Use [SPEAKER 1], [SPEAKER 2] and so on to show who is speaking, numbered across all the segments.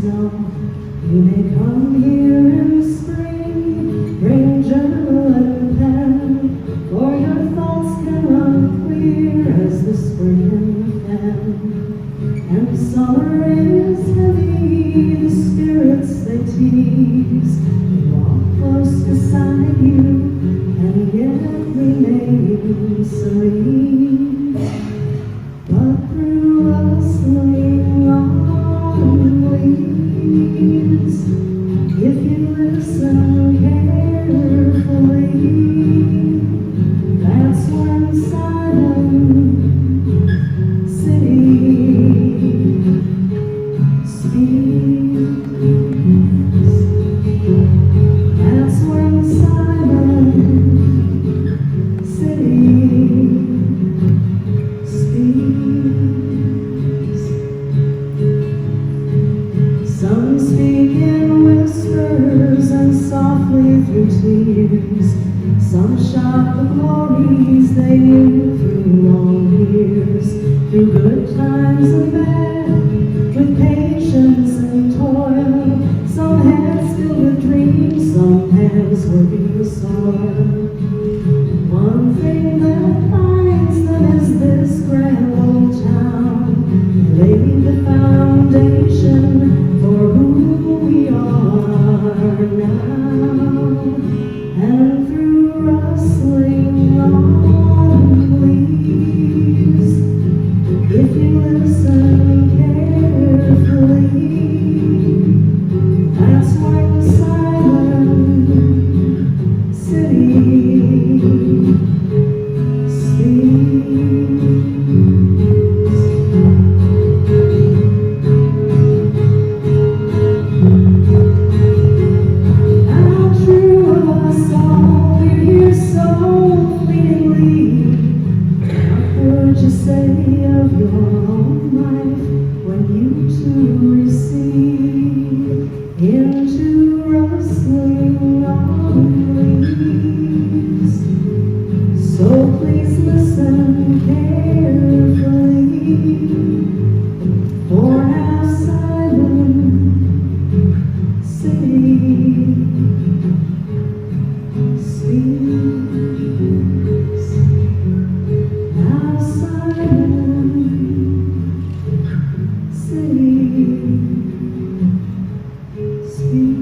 [SPEAKER 1] snow. You may come here in spring, bring journal and pen, for your thoughts can run clear as the spring fan. And summer is heavy, the spirits they tease, they walk close beside you and yet remain serene. But through rustling autumn leaves, if you listen carefully, that's when silent city speaks. That's when silent city speaks. Some speak in whispers and softly through tears. Some shout the glories they knew through long years, through good times and bad, with patience and toil. Some hands filled with dreams, some hands working the soil. One thing that binds them is this grand old town. They laid the foundation for who we are now. And through rustling autumn leaves, if you listen carefully, that's when silent city speaks. How true of us all, we're here so fleetingly. What would you say of your own life when you too recede into rustling autumn leaves? So please listen carefully, for how silent city speaks. How silent city speaks.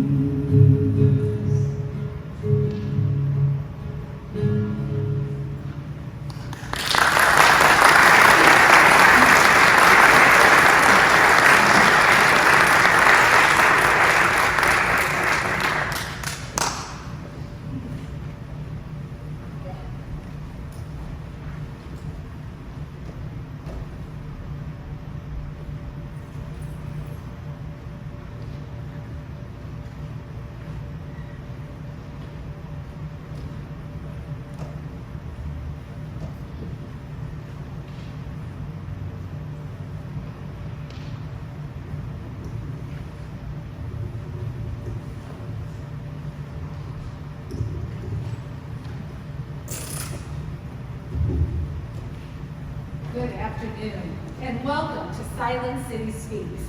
[SPEAKER 2] Good afternoon, and welcome to Silent City Speaks.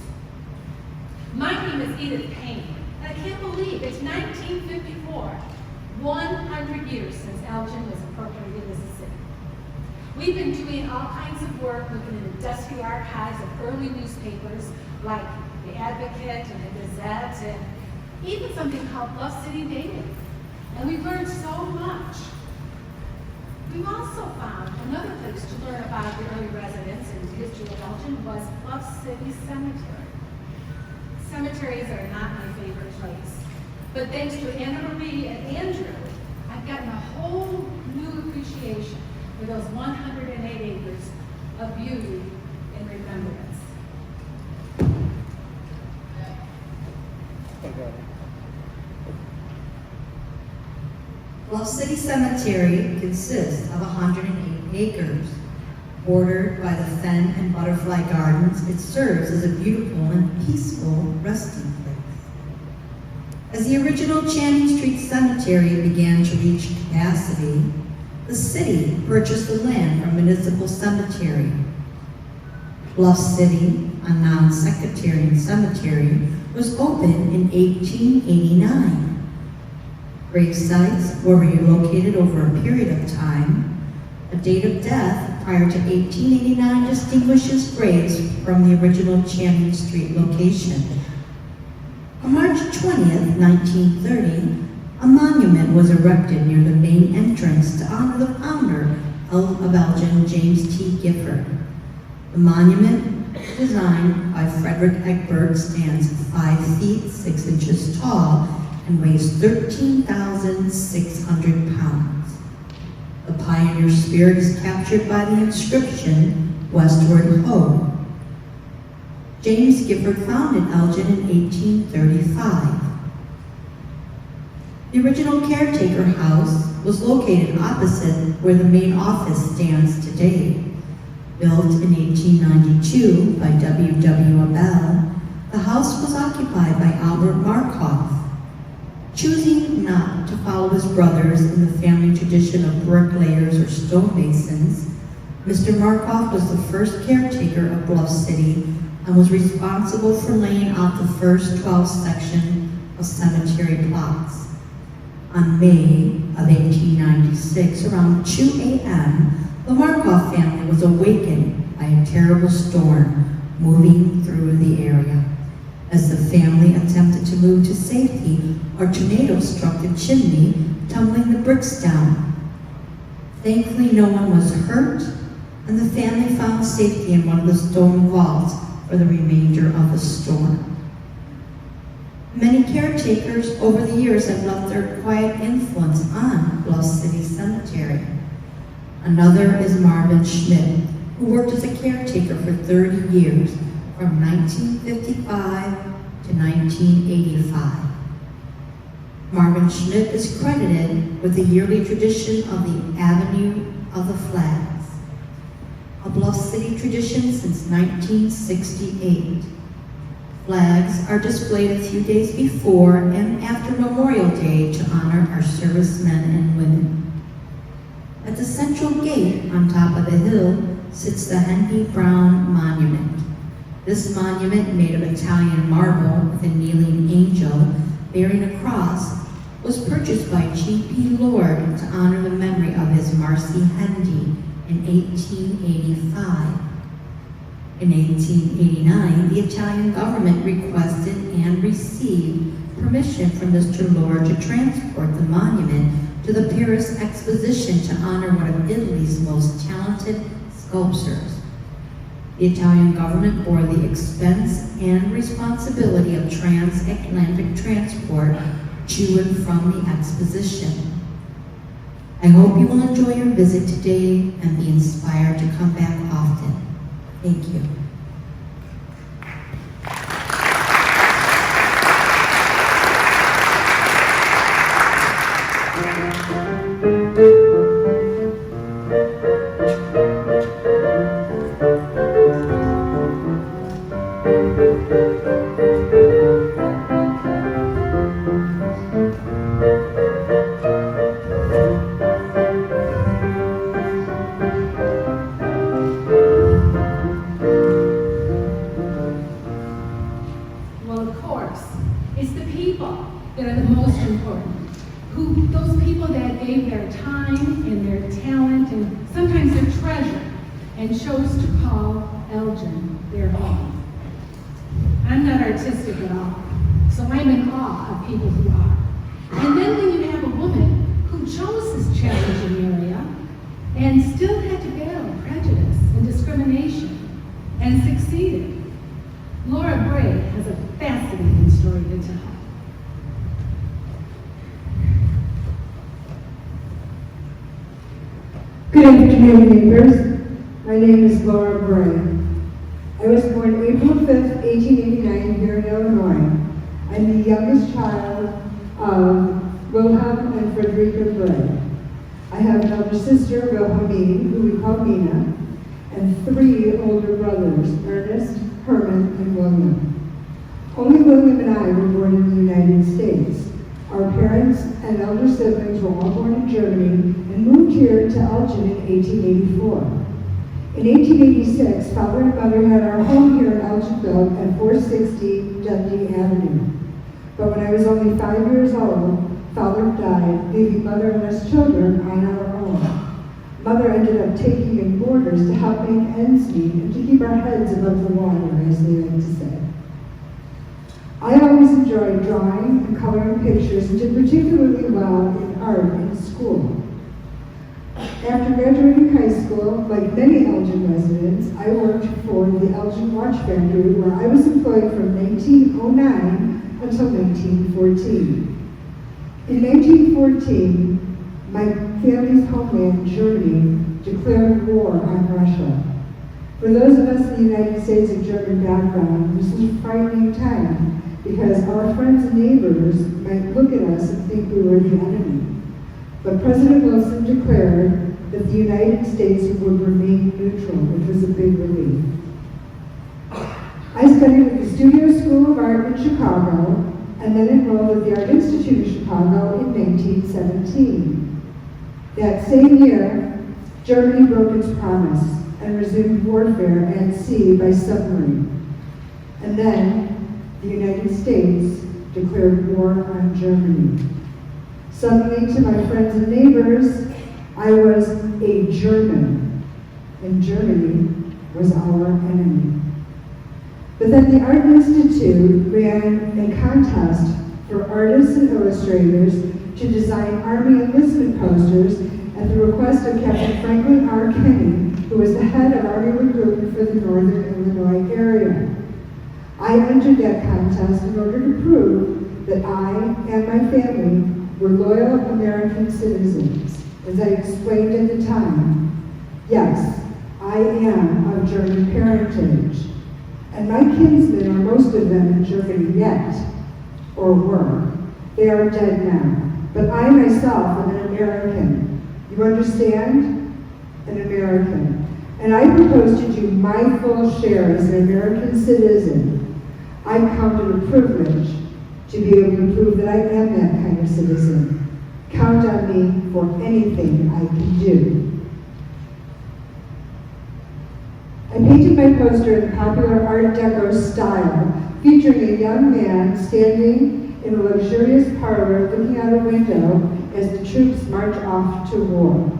[SPEAKER 2] My name is Edith Payne, and I can't believe it's 1954, 100 years since Elgin was appropriated as a city. We've been doing all kinds of work looking in the dusty archives of early newspapers like The Advocate and The Gazette, and even something called Bluff City Daily. And we've learned so much. We've also found another place to learn about the early residents and the history of Elgin was Bluff City Cemetery. Cemeteries are not my favorite place, but thanks to Anna Marie and Andrew, I've gotten a whole new appreciation for those 108 acres of beauty and remembrance.
[SPEAKER 3] Bluff City Cemetery consists of 108 acres. Bordered by the fen and butterfly gardens, it serves as a beautiful and peaceful resting place. As the original Channing Street Cemetery began to reach capacity, the city purchased the land from Municipal Cemetery. Bluff City, a non-sectarian cemetery, was opened in 1889. Grave sites were relocated over a period of time. A date of death prior to 1889 distinguishes graves from the original Channing Street location. On March 20th, 1930, a monument was erected near the main entrance to honor the founder of Elgin, James T. Gifford. The monument, designed by Frederick Egbert, stands 5 feet 6 inches tall and weighs 13,600 pounds. The pioneer spirit is captured by the inscription, Westward Ho. James Gifford founded Elgin in 1835. The original caretaker house was located opposite where the main office stands today. Built in 1892 by W. Abel, the house was occupied by Albert Markoff. Choosing not to follow his brothers in the family tradition of bricklayers or stonemasons, Mr. Markoff was the first caretaker of Bluff City and was responsible for laying out the first 12 sections of cemetery plots. On May of 1896, around 2 a.m., the Markoff family was awakened by a terrible storm moving through the area. As the family attempted to move to safety, a tornado struck the chimney, tumbling the bricks down. Thankfully, no one was hurt, and the family found safety in one of the stone vaults for the remainder of the storm. Many caretakers over the years have left their quiet influence on Bluff City Cemetery. Another is Marvin Schmidt, who worked as a caretaker for 30 years, from 1955 to 1985. Marvin Schmidt is credited with the yearly tradition of the Avenue of the Flags, a Bluff City tradition since 1968. Flags are displayed a few days before and after Memorial Day to honor our servicemen and women. At the central gate on top of the hill sits the Henry Brown Monument. This monument, made of Italian marble with a kneeling angel bearing a cross, was purchased by G.P. Lord to honor the memory of his Marcy Hendy in 1885. In 1889, the Italian government requested and received permission from Mr. Lord to transport the monument to the Paris Exposition to honor one of Italy's most talented sculptors. The Italian government bore the expense and responsibility of transatlantic transport to and from the exposition. I hope you will enjoy your visit today and be inspired to come back often. Thank you.
[SPEAKER 2] Well, of course, it's the people that are the most important. Those people that gave their time and their talent and sometimes their treasure and chose to call Elgin their home. I'm not artistic at all, so I'm in awe of people who are. And then when you have a woman who chose this challenging area and still had to battle prejudice and discrimination and succeeded, Laura Bray has a fascinating story to tell.
[SPEAKER 4] Good afternoon, neighbors. My name is Laura Bray. I was born April 5th, 1889 here in Illinois. I'm the youngest child of Wilhelm and Frederica Bray. I have an elder sister, Wilhelmine, who we call Mina, and 3 older brothers, Ernest, Herman, and William. Only William and I were born in the United States. Our parents and elder siblings were all born in Germany and moved here to Elgin in 1884. In 1886, Father and Mother had our home here in Elginville at 460 Dundee Avenue. But when I was only 5 years old, Father died, leaving Mother and us children on our own. Mother ended up taking in boarders to help make ends meet and to keep our heads above the water, as they like to say. I always enjoyed drawing and coloring pictures and did particularly well in art in school. After graduating high school, like many Elgin residents, I worked for the Elgin Watch Factory, where I was employed from 1909 until 1914. In 1914, my family's homeland, Germany, declared war on Russia. For those of us in the United States of German background, this was a frightening time because our friends and neighbors might look at us and think we were the enemy. But President Wilson declared that the United States would remain neutral, which was a big relief. I studied at the Studio School of Art in Chicago and then enrolled at the Art Institute of Chicago in 1917. That same year, Germany broke its promise and resumed warfare at sea by submarine. And then the United States declared war on Germany. Suddenly, to my friends and neighbors, I was a German, and Germany was our enemy. But then the Art Institute ran a contest for artists and illustrators to design Army enlistment posters at the request of Captain Franklin R. Kenny, who was the head of Army recruitment for the Northern Illinois area. I entered that contest in order to prove that I and my family were loyal American citizens. As I explained at the time, yes, I am of German parentage, and my kinsmen are most of them in Germany yet, or were. They are dead now, but I myself am an American. You understand? An American. And I propose to do my full share as an American citizen. I count it a privilege to be able to prove that I am that kind of citizen. Count on me for anything I can do. I painted my poster in popular Art Deco style, featuring a young man standing in a luxurious parlor looking out a window as the troops march off to war.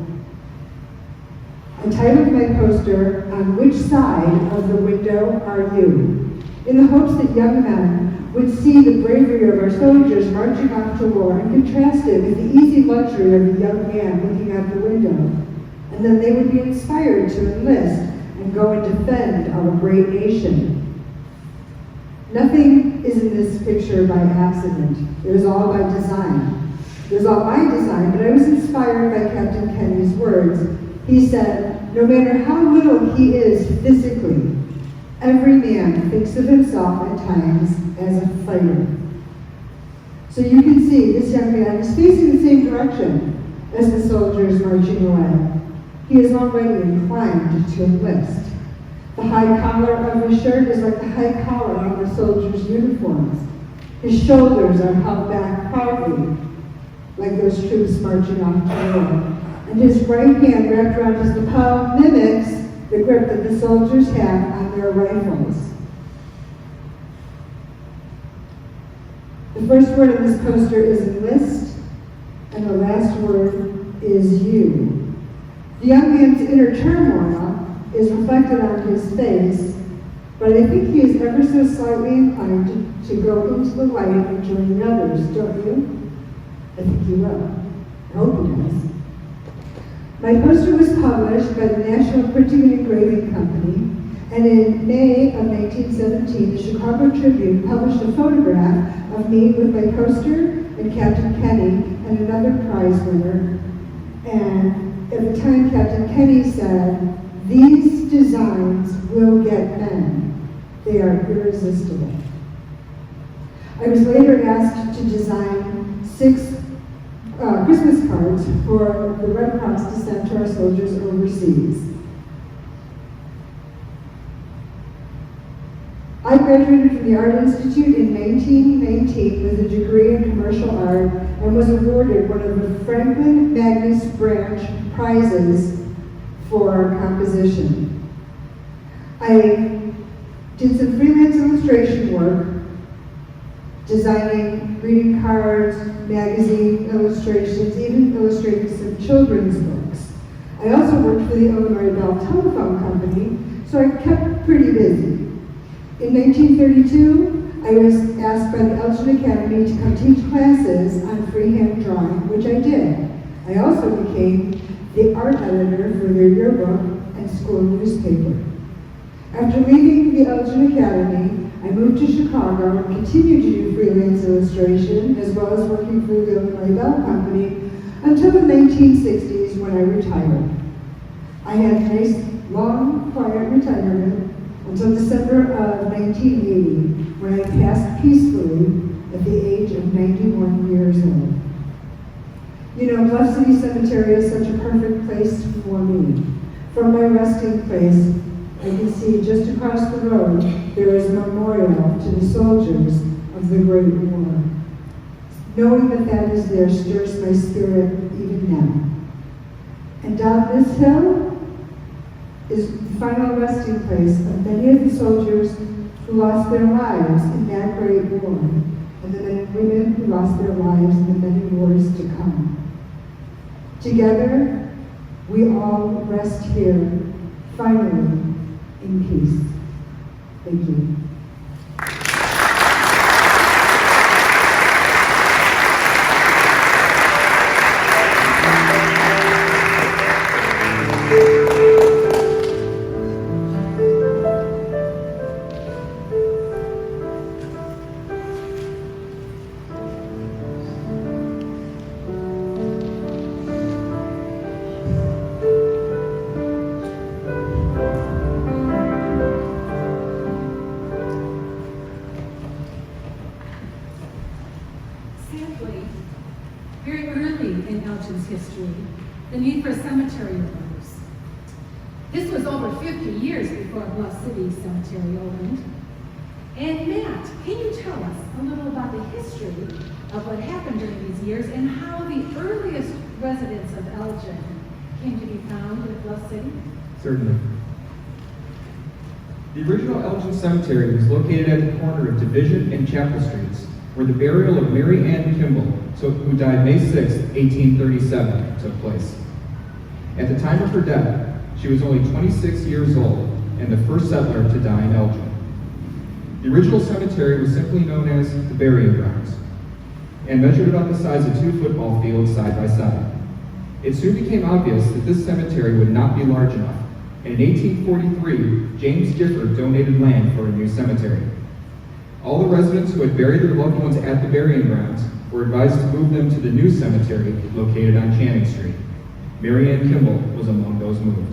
[SPEAKER 4] I titled my poster, "On Which Side of the Window Are You?" in the hopes that young men would see the bravery of our soldiers marching off to war and contrast it with the easy luxury of a young man looking out the window. And then they would be inspired to enlist and go and defend our great nation. Nothing is in this picture by accident. It was all by design. It was all my design, but I was inspired by Captain Kenny's words. He said, no matter how little he is physically, every man thinks of himself at times as a fighter. So you can see this young man is facing the same direction as the soldiers marching away. He is already inclined to enlist. The high collar of his shirt is like the high collar on the soldiers' uniforms. His shoulders are held back proudly, like those troops marching off to war. And his right hand wrapped around his lapel mimics the grip that the soldiers have on their rifles. The first word on this poster is enlist, and the last word is you. The young man's inner turmoil is reflected on his face, but I think he is ever so slightly inclined to go into the light and join the others, don't you? I think he will. I hope he does. My poster was published by the National Printing and Engraving Company, and in May of 1917, the Chicago Tribune published a photograph of me with my poster and Captain Kenny and another prize winner. And at the time, Captain Kenny said, "These designs will get men. They are irresistible." I was later asked to design 6 Christmas cards for the Red Cross to send to our soldiers overseas. I graduated from the Art Institute in 1919 with a degree in commercial art and was awarded one of the Franklin Magnus Branch prizes for composition. I did some freelance illustration work designing greeting cards, magazine illustrations, even illustrating some children's books. I also worked for the Illinois Bell Telephone Company, so I kept pretty busy. In 1932, I was asked by the Elgin Academy to come teach classes on freehand drawing, which I did. I also became the art editor for their yearbook and school newspaper. After leaving the Elgin Academy, I moved to Chicago and continued to do freelance illustration as well as working for the Illinois Bell Company until the 1960s when I retired. I had a nice, long, quiet retirement until December of 1980 when I passed peacefully at the age of 91 years old. You know, Bluff City Cemetery is such a perfect place for me. From my resting place, I can see just across the road there is a memorial to the soldiers of the Great War. Knowing that that is there stirs my spirit even now. And down this hill is the final resting place of many of the soldiers who lost their lives in that Great War, and the men and women who lost their lives in the many wars to come. Together, we all rest here, finally, in peace. Thank you.
[SPEAKER 2] Sadly, very early in Elgin's history, the need for a cemetery arose. This was over 50 years before Bluff City Cemetery opened. And Matt, can you tell us a little about the history of what happened during these years and how the earliest residents of Elgin came to be found at Bluff City?
[SPEAKER 5] Certainly. The original Elgin Cemetery was located at the corner of Division and Chapel Streets, where the burial of Mary Ann Kimball, who died May 6, 1837, took place. At the time of her death, she was only 26 years old and the first settler to die in Elgin. The original cemetery was simply known as the burying grounds and measured about the size of 2 football fields side by side. It soon became obvious that this cemetery would not be large enough, and in 1843, James Gifford donated land for a new cemetery. All the residents who had buried their loved ones at the burying grounds were advised to move them to the new cemetery located on Channing Street. Mary Ann Kimball was among those moved.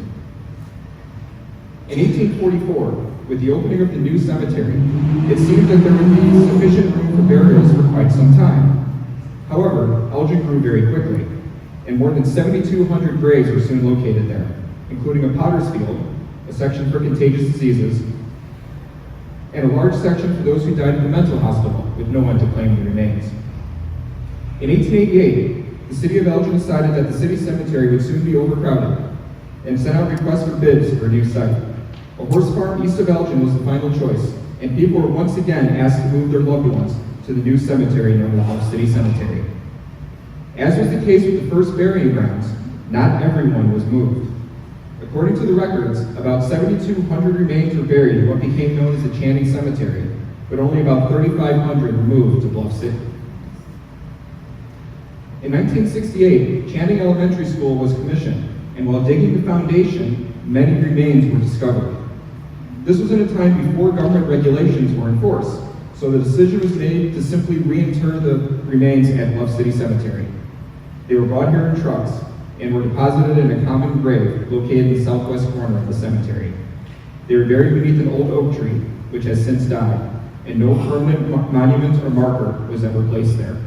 [SPEAKER 5] In 1844, with the opening of the new cemetery, it seemed that there would be sufficient room for burials for quite some time. However, Elgin grew very quickly, and more than 7,200 graves were soon located there, including a potter's field, a section for contagious diseases, and a large section for those who died in the mental hospital with no one to claim the remains. In 1888, the city of Elgin decided that the city cemetery would soon be overcrowded and sent out requests for bids for a new site. A horse farm east of Elgin was the final choice, and people were once again asked to move their loved ones to the new cemetery known as Bluff City Cemetery. As was the case with the first burying grounds, not everyone was moved. According to the records, about 7,200 remains were buried in what became known as the Channing Cemetery, but only about 3,500 were moved to Bluff City. In 1968, Channing Elementary School was commissioned, and while digging the foundation, many remains were discovered. This was in a time before government regulations were enforced, so the decision was made to simply reinter the remains at Bluff City Cemetery. They were brought here in trucks and were deposited in a common grave located in the southwest corner of the cemetery. They were buried beneath an old oak tree, which has since died, and no permanent monument or marker was ever placed there.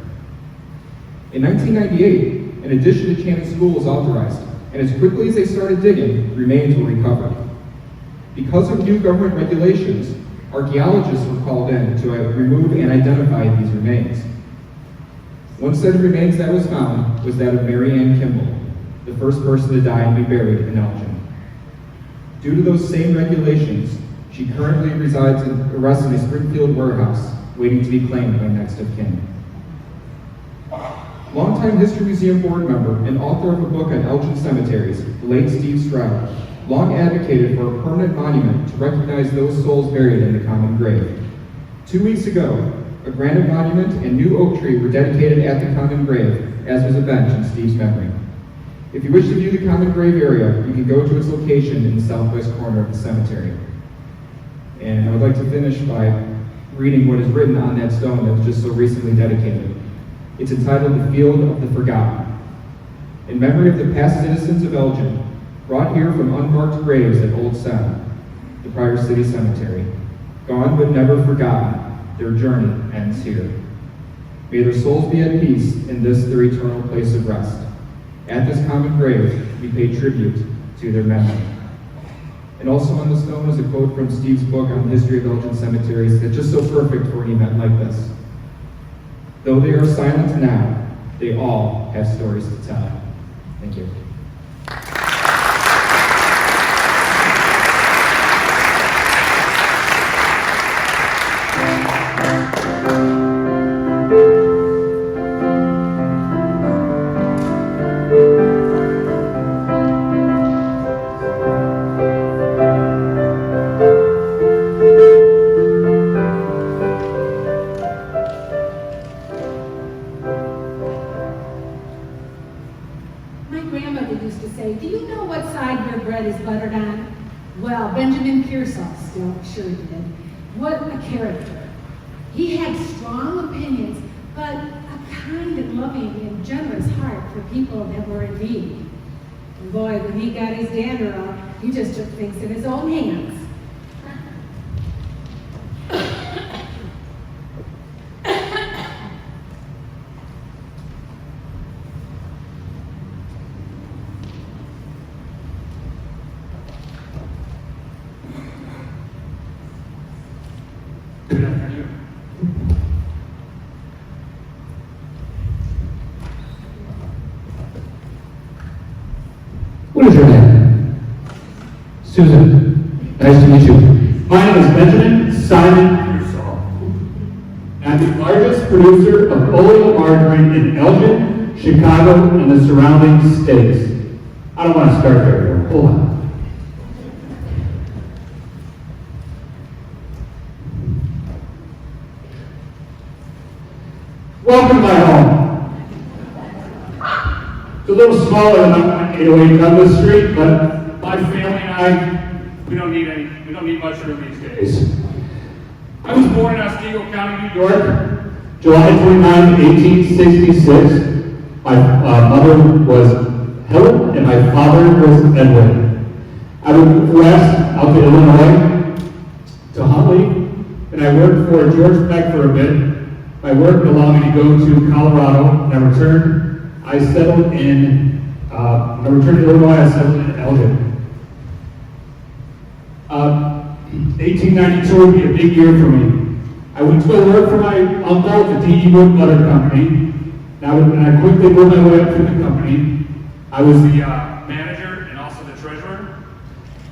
[SPEAKER 5] In 1998, an addition to Channing School was authorized, and as quickly as they started digging, remains were recovered. Because of new government regulations, archaeologists were called in to remove and identify these remains. One set of remains that was found was that of Mary Ann Kimball, the first person to die and be buried in Elgin. Due to those same regulations, she currently resides arrested in a Springfield warehouse waiting to be claimed by next of kin. Longtime History Museum board member and author of a book on Elgin cemeteries, the late Steve Stroud, long advocated for a permanent monument to recognize those souls buried in the common grave. 2 weeks ago, a granite monument and new oak tree were dedicated at the common grave, as was a bench in Steve's memory. If you wish to view the common grave area, you can go to its location in the southwest corner of the cemetery. And I would like to finish by reading what is written on that stone that was just so recently dedicated. It's entitled The Field of the Forgotten. In memory of the past citizens of Elgin, brought here from unmarked graves at Old Sem, the Prior City Cemetery, gone but never forgotten, their journey ends here. May their souls be at peace in this their eternal place of rest. At this common grave, we pay tribute to their memory. And also on the stone is a quote from Steve's book on the history of Elgin cemeteries that's just so perfect for an event like this. Though they are silent now, they all have stories to tell. Thank you.
[SPEAKER 2] My grandmother used to say, do you know what side your bread is buttered on? Well, Benjamin Pearsall still sure did. What a character. He had strong opinions, but a kind and loving and generous heart for people that were in need. And boy, when he got his dander up, he just took things in his own hands.
[SPEAKER 6] Good afternoon. What is your name? Susan. Nice to meet you. My name is Benjamin Simon Pearsall. I'm the largest producer of oil margarine in Elgin, Chicago, and the surrounding states. I don't want to start there, though. Hold on. Welcome to my home. It's a little smaller than 808 Douglas Street, but my family and I, we don't need much room these days. I was born in Otsego County, New York, July 29, 1866. My mother was Helen and my father was Edwin. I moved west out to Illinois, to Huntley, and I worked for George Beck for a bit. My work allowed me to go to Colorado, and I returned. I settled in, when I returned to Illinois, I settled in Elgin. 1892 would be a big year for me. I went to go work for my uncle at the D.E. Wood Butter Company. And I quickly moved my way up through the company. I was the manager and also the treasurer.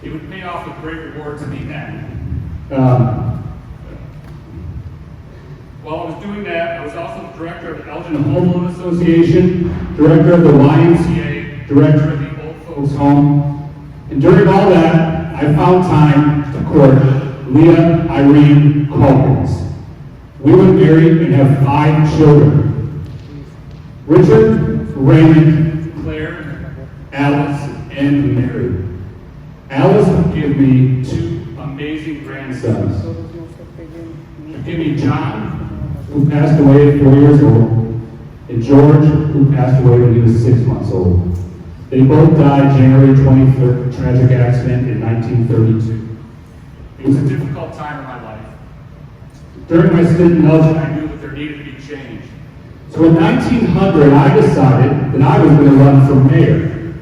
[SPEAKER 6] It would pay off with great rewards in the end. While I was doing that, I was also the director of the Elgin Home Loan Association, director of the YMCA, director of the Old Folks Home. And during all that, I found time to court Leah Irene Calkins. We were married and have 5 children. Richard, Raymond, Claire, Alice, and Mary. Alice would give me 2 amazing grandsons. She'd give me John, who passed away at 4 years old, and George, who passed away when he was 6 months old. They both died January 23rd, tragic accident in 1932. It was a difficult time in my life. During my stint in Elgin, I knew that there needed to be change. So in 1900, I decided that I was going to run for mayor.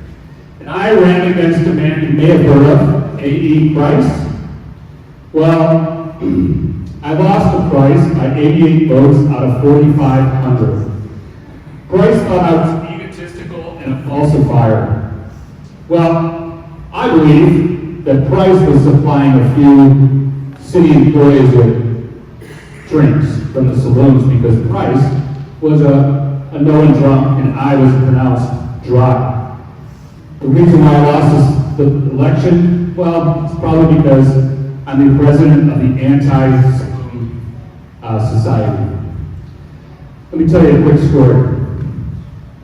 [SPEAKER 6] And I ran against a man you may have heard of, A.E. Price. Well, I lost the Price by 88 votes out of 4,500. Price thought I was egotistical and a falsifier. Well, I believe that Price was supplying a few city employees with drinks. from the saloons because Price was a known drunk and I was pronounced dry. The reason why I lost the election, well, it's probably because I'm the president of the anti-saloon society. Let me tell you a quick story.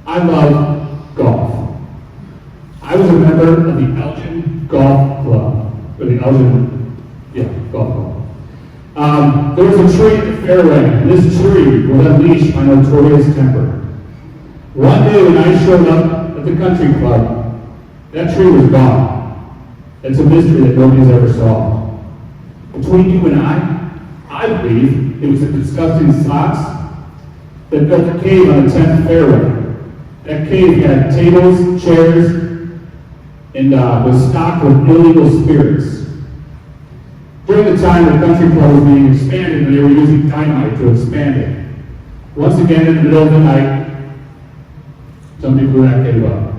[SPEAKER 6] I love golf. I was a member of the Elgin Golf Club, or the Elgin, golf club. There was a tree in the fairway, and this tree would unleash my notorious temper. One day when I showed up at the country club, that tree was gone. It's a mystery that nobody's ever solved. Between you and I believe it was the disgusting slots that built a cave on the 10th fairway. That cave had tables, chairs, and was stocked with illegal spirits. During the time the country club was being expanded, and they were using dynamite to expand it. Once again, in the middle of the night, somebody blew that cave up.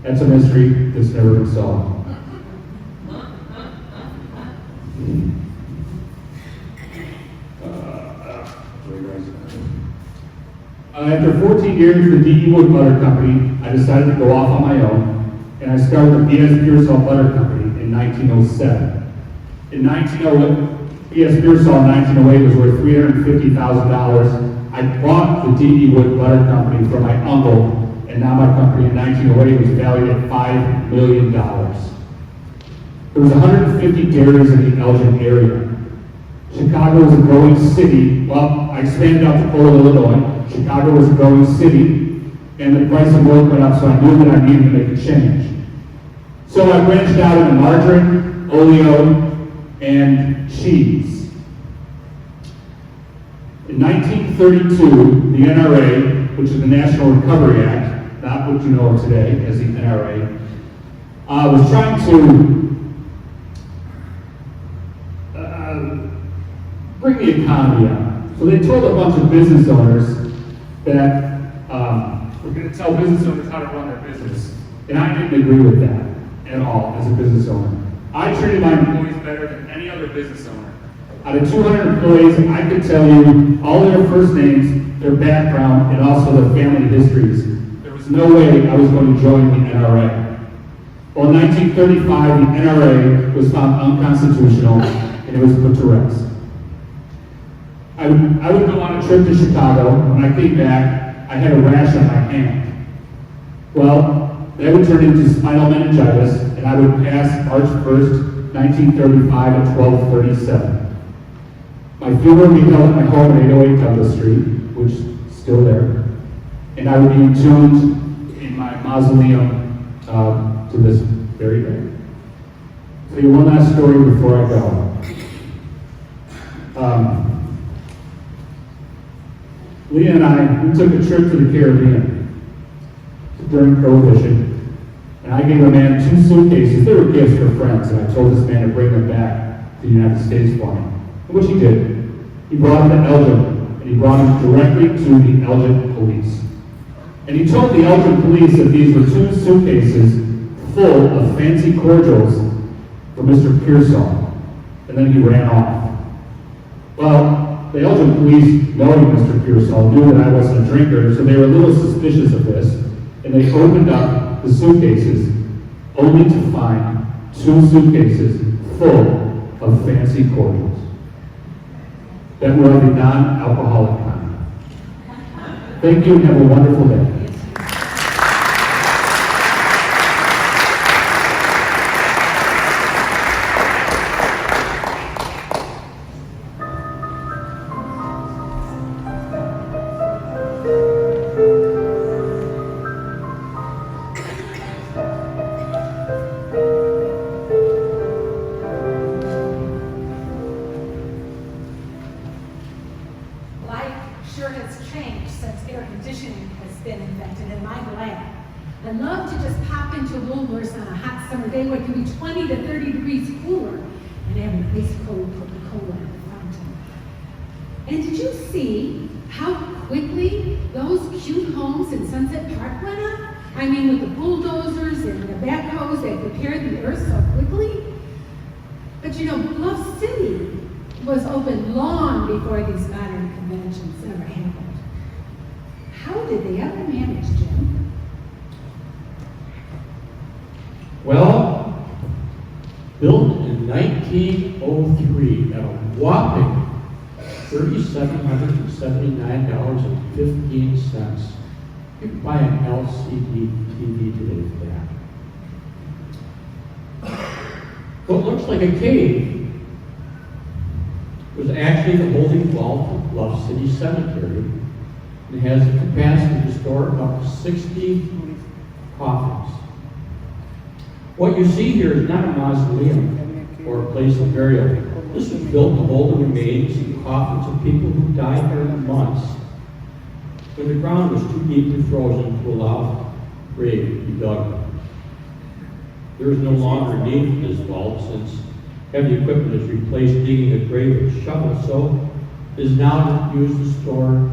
[SPEAKER 6] That's a mystery that's never been solved. After 14 years with the D.E. Wood Butter Company, I decided to go off on my own, and I started the B.S. Pearsall Butter Company in 1907. In 1908, B.S. Pearsall in 1908 was worth $350,000. I bought the D.E. Wood Butter Company from my uncle, and now my company in 1908 was valued at $5 million. There was 150 dairies in the Elgin area. Chicago was a growing city. Well, I expanded out to Portland, Illinois. Chicago was a growing city, and the price of milk went up, so I knew that I needed to make a change. So I branched out into margarine, oleo, and cheese. In 1932, the NRA, which is the National Recovery Act, not what you know of today as the NRA, was trying to bring the economy up. So they told a bunch of business owners that we're going to tell business owners how to run their business. And I didn't agree with that at all as a business owner. I treated my employees better than any other business owner. Out of 200 employees, I could tell you all their first names, their background, and also their family histories. There was no way I was going to join the NRA. Well, in 1935, the NRA was found unconstitutional and it was put to rest. I would go on a trip to Chicago. When I came back, I had a rash on my hand. Well, that would turn into spinal meningitis, and I would pass March 1st, 1935 at 12:37. My funeral would be held at my home at 808 Douglas Street, which is still there, and I would be entombed in my mausoleum to this very day. I'll tell you one last story before I go. Leah and I, we took a trip to the Caribbean during Prohibition, and I gave a man 2 suitcases. They were gifts for friends, and I told this man to bring them back to the United States for me, which he did. He brought them to Elgin, and he brought them directly to the Elgin police. And he told the Elgin police that these were 2 suitcases full of fancy cordials for Mr. Pearsall, and then he ran off. Well, the Elgin police, knowing Mr. Pearsall, knew that I wasn't a drinker, so they were a little suspicious of this, and they opened up the suitcases, only to find 2 suitcases full of fancy cordials that were of the non-alcoholic kind. Thank you and have a wonderful day.
[SPEAKER 2] Sure has changed since air conditioning has been invented, and I'm glad. I love to just pop into Woolworth's on a hot summer day where it can be 20 to 30 degrees cooler and have an ice cold Coca-Cola at the fountain. And did you see how quickly those cute homes in Sunset Park went up? I mean, with the bulldozers and the backhoes that prepared the earth so quickly. But you know, Bluff City was opened long before these modern conventions. inventions ever happened. How did they ever manage, Jim?
[SPEAKER 7] Well, built in 1903 at a whopping $3,779.15. You can buy an LCD TV today for that. What looks like a cave was actually the holding vault of Bluff City Cemetery. It has the capacity to store up to 60 coffins. What you see here is not a mausoleum or a place of burial. This was built to hold the remains and coffins of people who died during months when the ground was too deeply frozen to allow the grave to be dug. There is no longer a need for this vault since heavy equipment has replaced digging a grave with a shovel, so it is now used to store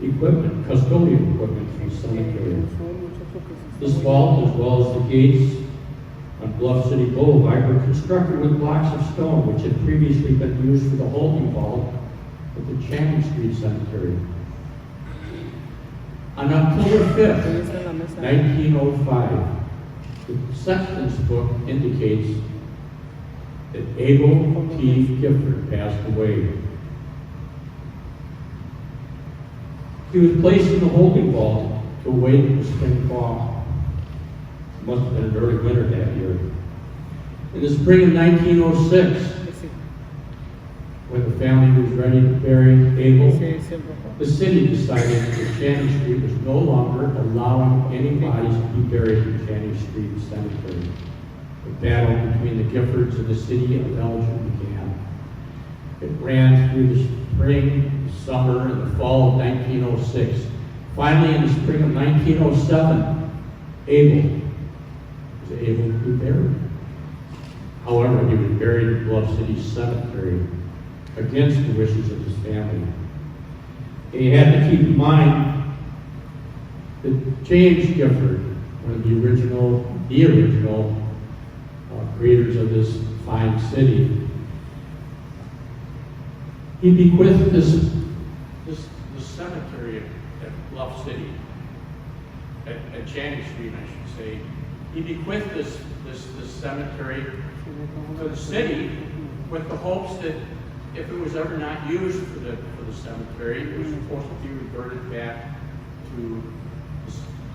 [SPEAKER 7] equipment, custodial equipment from the cemetery. This vault, as well as the gates on Bluff City Boulevard, were constructed with blocks of stone, which had previously been used for the holding vault of the Channing Street Cemetery. On October 5th, 1905, the sexton's book indicates that Abel T. Gifford passed away. He was placed in the holding vault to await the spring thaw. It must have been an early winter that year. In the spring of 1906, when the family was ready to bury Abel, the city decided that Channing Street was no longer allowing any bodies to be buried in Channing Street Cemetery. The battle between the Giffords and the city of Elgin began. It ran through the spring, summer, and the fall of 1906. Finally, in the spring of 1907, Abel was able to be buried. However, he was buried in Bluff City Cemetery against the wishes of his family. And you had to keep in mind that James Gifford, one of the original creators of this fine city, he bequeathed this cemetery at Bluff City, at Channing Street, I should say. He bequeathed this cemetery to the city with the hopes that if it was ever not used for the cemetery, it was supposed to be reverted back to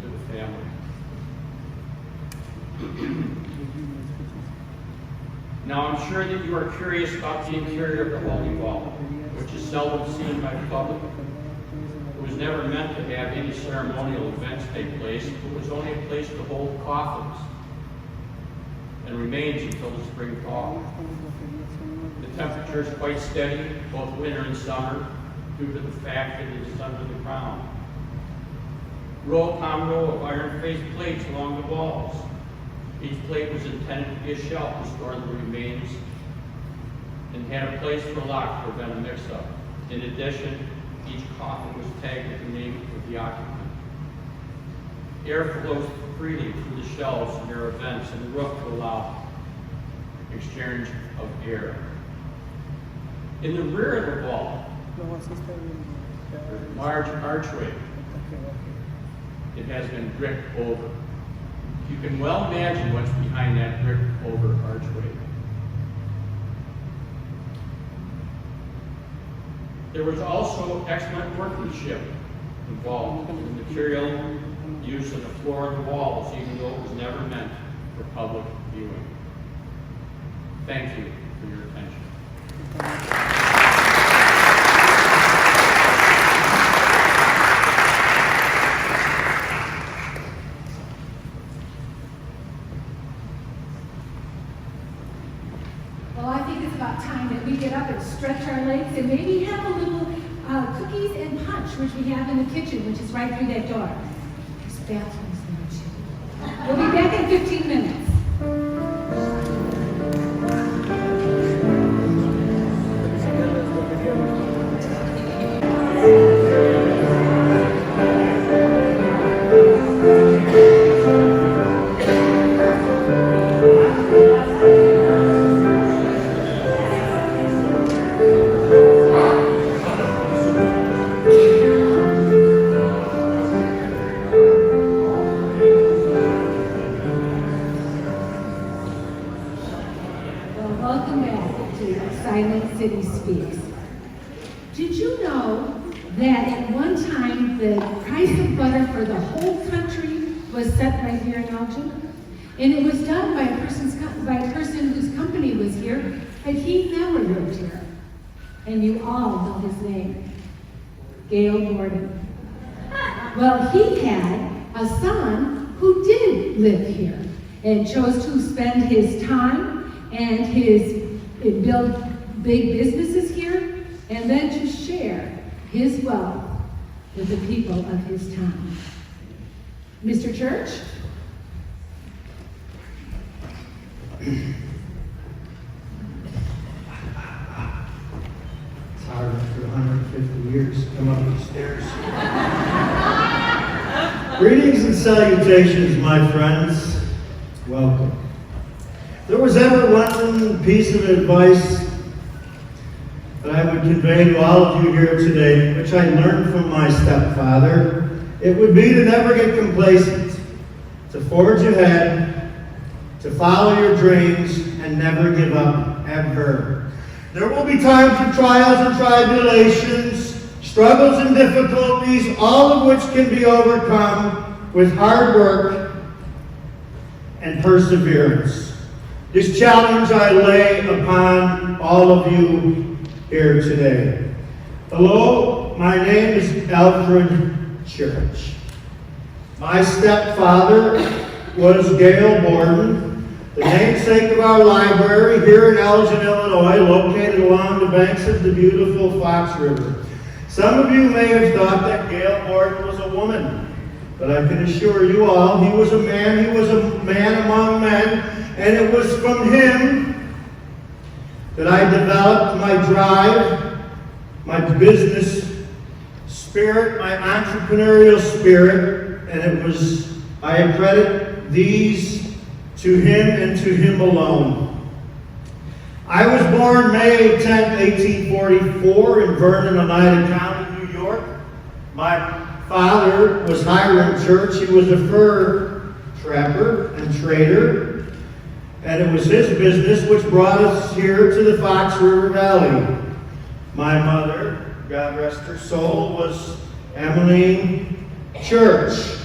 [SPEAKER 7] the family. Now, I'm sure that you are curious about the interior of the holy vault, which is seldom seen by the public. It was never meant to have any ceremonial events take place. It was only a place to hold coffins and remains until the spring thaw. The temperature is quite steady, both winter and summer, due to the fact that it is under the ground. Row upon row of iron-faced plates along the walls. Each plate was intended to be a shelf to store the remains and had a place for a lock to prevent a mix-up. In addition, each coffin was tagged with the name of the occupant. Air flows freely through the shelves and there are vents in the roof to allow exchange of air. In the rear of the vault, there's a large archway. It has been bricked over. You can well imagine what's behind that brick over archway. There was also excellent workmanship involved in the material used on the floor and the walls, even though it was never meant for public viewing. Thank you for your attention.
[SPEAKER 2] Well, I think it's about time that we get up and stretch our legs and maybe have a little cookies and punch, which we have in the kitchen, which is right through that door. This bathroom's number 2. We'll be back in 15 minutes. one time the price of butter for the whole country was set right here in Elgin. And it was done by a person whose company was here, but he never lived here. And you all know his name, Gail Gordon. Well, he had a son who did live here and chose to spend his time and build big businesses here, and then to share his wealth with the people of his time. Mr. Church?
[SPEAKER 8] It's hard after 150 years to come up the stairs. Greetings and salutations, my friends. Welcome. If there was ever one piece of advice that I would convey to all of you here today, which I learned from my stepfather, it would be to never get complacent, to forge ahead, to follow your dreams, and never give up ever. There will be times of trials and tribulations, struggles and difficulties, all of which can be overcome with hard work and perseverance. This challenge I lay upon all of you here today. Hello, my name is Elgin Church. My stepfather was Gail Gordon, the namesake of our library here in Elgin, Illinois, located along the banks of the beautiful Fox River. Some of you may have thought that Gail Gordon was a woman, but I can assure you all, he was a man among men, and it was from him that I developed my drive, my business spirit, my entrepreneurial spirit, and I accredit these to him and to him alone. I was born May 10, 1844 in Vernon, Oneida County, New York. My father was Hiram Church. He was a fur trapper and trader, and it was his business which brought us here to the Fox River Valley. My mother, God rest her soul, was Emmeline Church.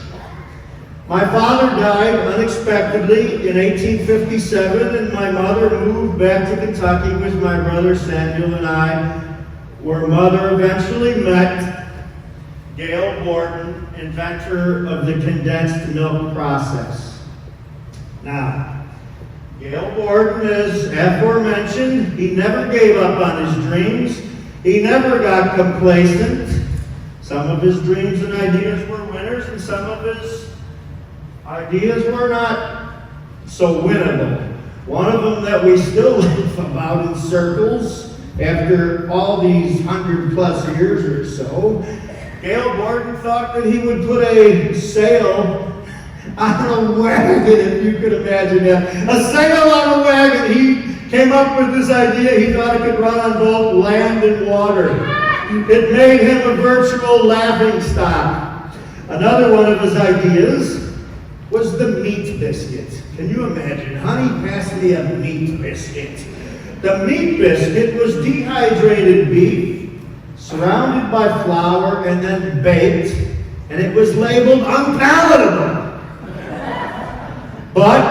[SPEAKER 8] My father died unexpectedly in 1857, and my mother moved back to Kentucky with my brother Samuel and I, where mother eventually met Gail Gordon, inventor of the condensed milk process. Now, Gail Gordon, as aforementioned, he never gave up on his dreams. He never got complacent. Some of his dreams and ideas were winners, and some of his ideas were not so winnable. One of them that we still laugh about in circles after all these 100+ years or so, Gail Gordon thought that he would put a sail on a wagon, if you could imagine that. A sail on a wagon. He came up with this idea. He thought it could run on both land and water. It made him a virtual laughingstock. Another one of his ideas was the meat biscuit. Can you imagine? Honey, pass me a meat biscuit. The meat biscuit was dehydrated beef, surrounded by flour, and then baked, and it was labeled unpalatable. But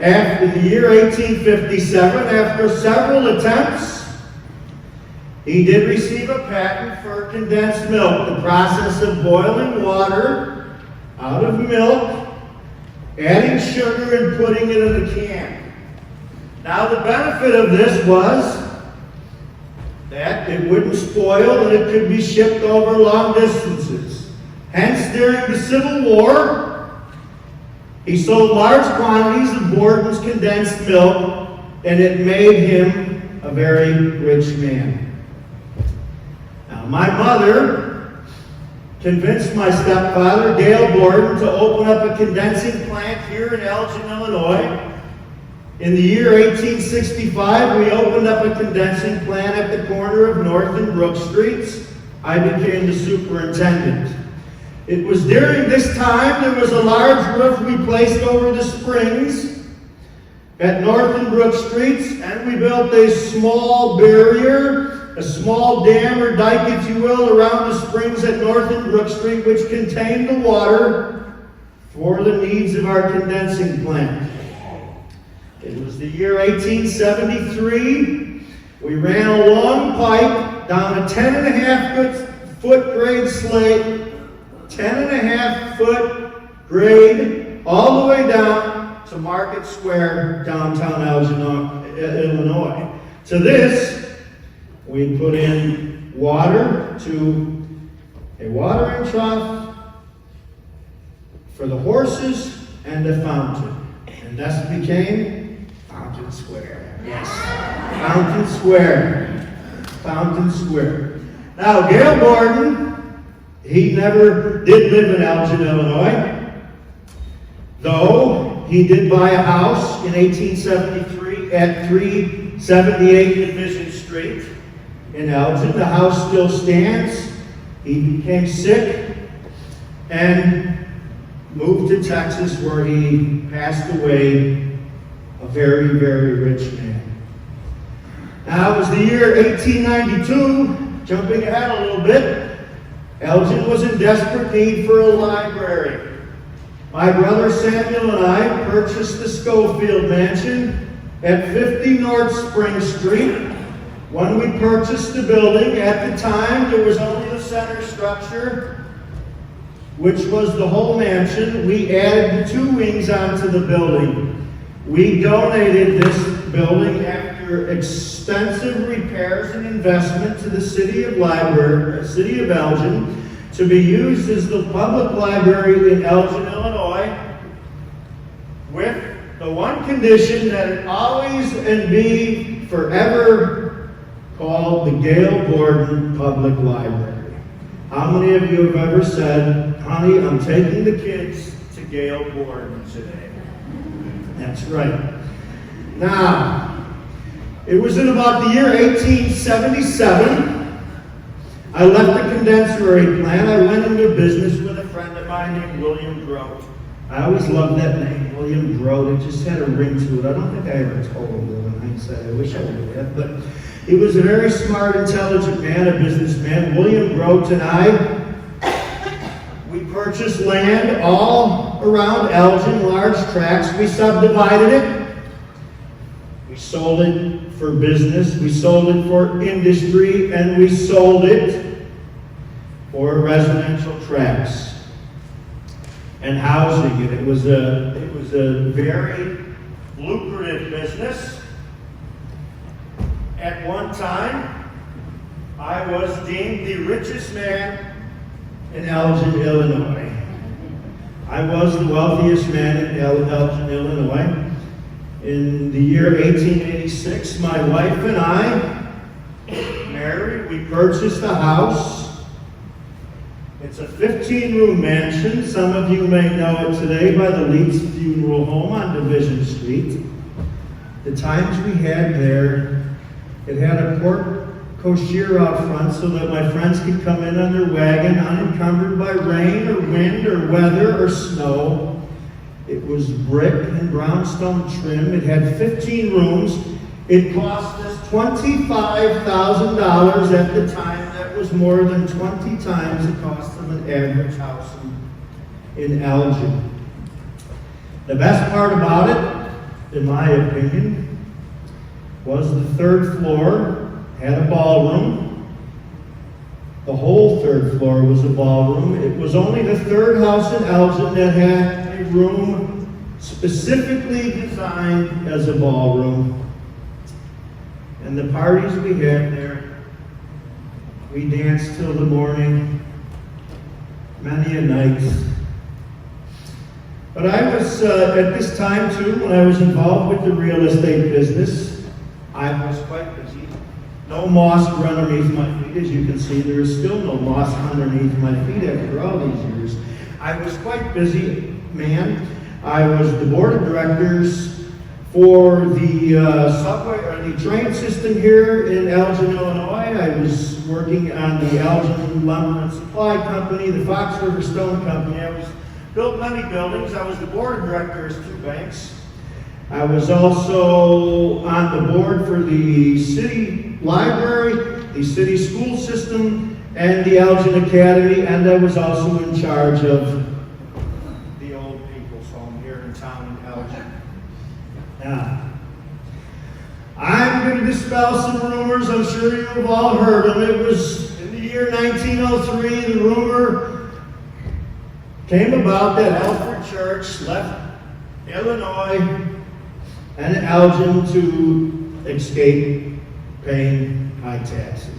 [SPEAKER 8] after the year 1857, after several attempts, he did receive a patent for condensed milk, the process of boiling water out of milk, adding sugar and putting it in a can. Now the benefit of this was that it wouldn't spoil and it could be shipped over long distances. Hence, during the Civil War, he sold large quantities of Gordon's condensed milk, and it made him a very rich man. Now, my mother convinced my stepfather, Gail Gordon, to open up a condensing plant here in Elgin, Illinois. In the year 1865, we opened up a condensing plant at the corner of North and Brook Streets. I became the superintendent. It was during this time there was a large roof we placed over the springs at North and Brook Streets, and we built a small barrier a small dam or dike, if you will, around the springs at North and Brook Street, which contained the water for the needs of our condensing plant. It was the year 1873. We ran a long pipe down a 10.5-foot grade slate, 10.5-foot grade, all the way down to Market Square, downtown Elgin, Illinois. To this, we put in water to a watering trough for the horses and a fountain. And thus became Fountain Square. Yes, Fountain Square. Fountain Square. Now, Gail Gordon, he never did live in Elgin, Illinois, though he did buy a house in 1873 at 378 Division Street in Elgin. The house still stands. He became sick and moved to Texas, where he passed away a very, very rich man. Now, it was the year 1892, jumping ahead a little bit. Elgin was in desperate need for a library. My brother Samuel and I purchased the Schofield Mansion at 50 North Spring Street. When we purchased the building, at the time, there was only the center structure, which was the whole mansion. We added the 2 wings onto the building. We donated this building after extensive repairs and investment to the City of Elgin, to be used as the public library in Elgin, Illinois, with the one condition that it always and be forever called the Gail Gordon Public Library. How many of you have ever said, honey, I'm taking the kids to Gail Gordon today? That's right. Now, it was in about the year 1877, I left the condensatory plant. I went into business with a friend of mine named William Grote. I always loved that name, William Grote. It just had a ring to it. I don't think I ever told him in hindsight. I wish I would have, but he was a very smart, intelligent man, a businessman. William Grote and I, we purchased land all around Elgin, large tracts. We subdivided it. We sold it for business, we sold it for industry, and we sold it for residential tracts and housing. And it was a very lucrative business. At one time, I was deemed the richest man in Elgin, Illinois. I was the wealthiest man in Elgin, Illinois. In the year 1886, my wife and I married. We purchased a house. It's a 15-room mansion. Some of you may know it today by the Leeds Funeral Home on Division Street. The times we had there, it had a porte cochere out front so that my friends could come in on their wagon unencumbered by rain or wind or weather or snow. It was brick and brownstone trim. It had 15 rooms. It cost us $25,000 at the time. That was more than 20 times the cost of an average house in Elgin. The best part about it, in my opinion, was the 3rd floor had a ballroom. The whole 3rd floor was a ballroom. It was only the 3rd house in Elgin that had a room specifically designed as a ballroom. And the parties we had there, we danced till the morning, many a night. But I was, at this time too, when I was involved with the real estate business, I was quite busy. No moss grew underneath my feet. As you can see, there is still no moss underneath my feet after all these years. I was quite busy man. I was the board of directors for the subway or the train system here in Elgin, Illinois. I was working on the Elgin Lumber and Supply Company, the Fox River Stone Company. I built many buildings. I was the board of directors of 2 banks. I was also on the board for the city library the city school system, and the Elgin Academy, and I was also in charge of the old people's home here in town in Elgin. Now, I'm going to dispel some rumors. I'm sure you've all heard them. It was in the year 1903, the rumor came about that Alfred Church left Illinois and Elgin to escape paying high taxes.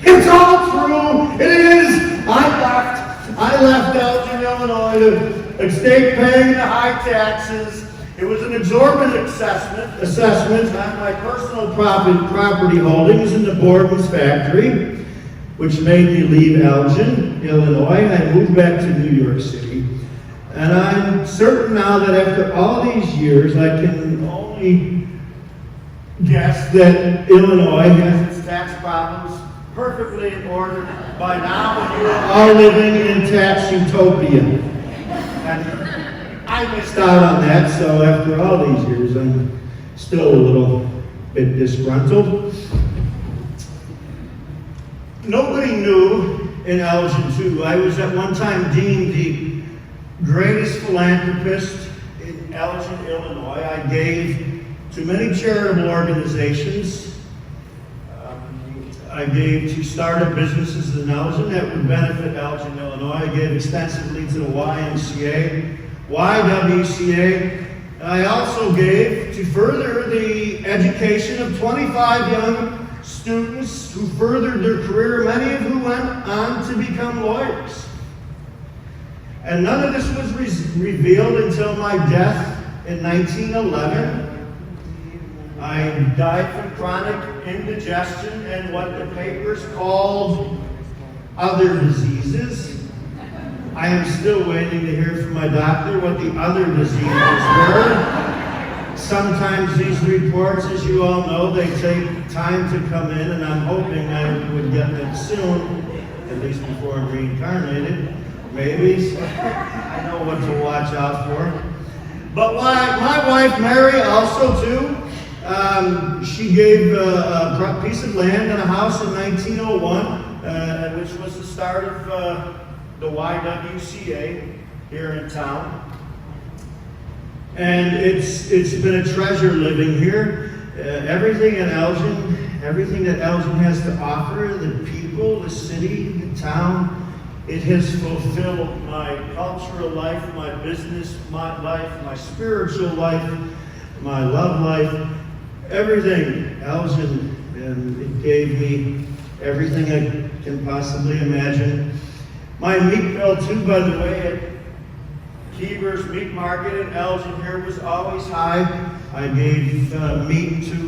[SPEAKER 8] It's all true. It is. I left Elgin, Illinois to escape paying the high taxes. It was an exorbitant assessment on my personal property holdings in the Borden's factory, which made me leave Elgin, Illinois. I moved back to New York City. And I'm certain now that after all these years, I can only guess that Illinois has its tax problems perfectly in order by now, and you are all living in tax utopia. And I missed out on that, so after all these years, I'm still a little bit disgruntled. Nobody knew in Elgin, too. I was at one time deemed the greatest philanthropist in Elgin, Illinois. I gave to many charitable organizations. I gave to startup businesses in Elgin that would benefit Elgin, Illinois. I gave extensively to the YMCA, YWCA. I also gave to further the education of 25 young students who furthered their career, many of who went on to become lawyers. And none of this was revealed until my death in 1911. I died from chronic indigestion and what the papers called other diseases. I am still waiting to hear from my doctor what the other diseases were. Sometimes these reports, as you all know, they take time to come in, and I'm hoping I would get them soon, at least before I'm reincarnated. Maybe. I know what to watch out for. But my wife, Mary, also too, she gave a piece of land and a house in 1901, which was the start of the YWCA here in town. And it's been a treasure living here. Everything in Elgin, everything that Elgin has to offer, the people, the city, the town, it has fulfilled my cultural life, my business life, my spiritual life, my love life. Everything, Elgin, and it gave me everything I can possibly imagine. My meat bill, too, by the way, at Keeber's Meat Market in Elgin here was always high. I gave meat to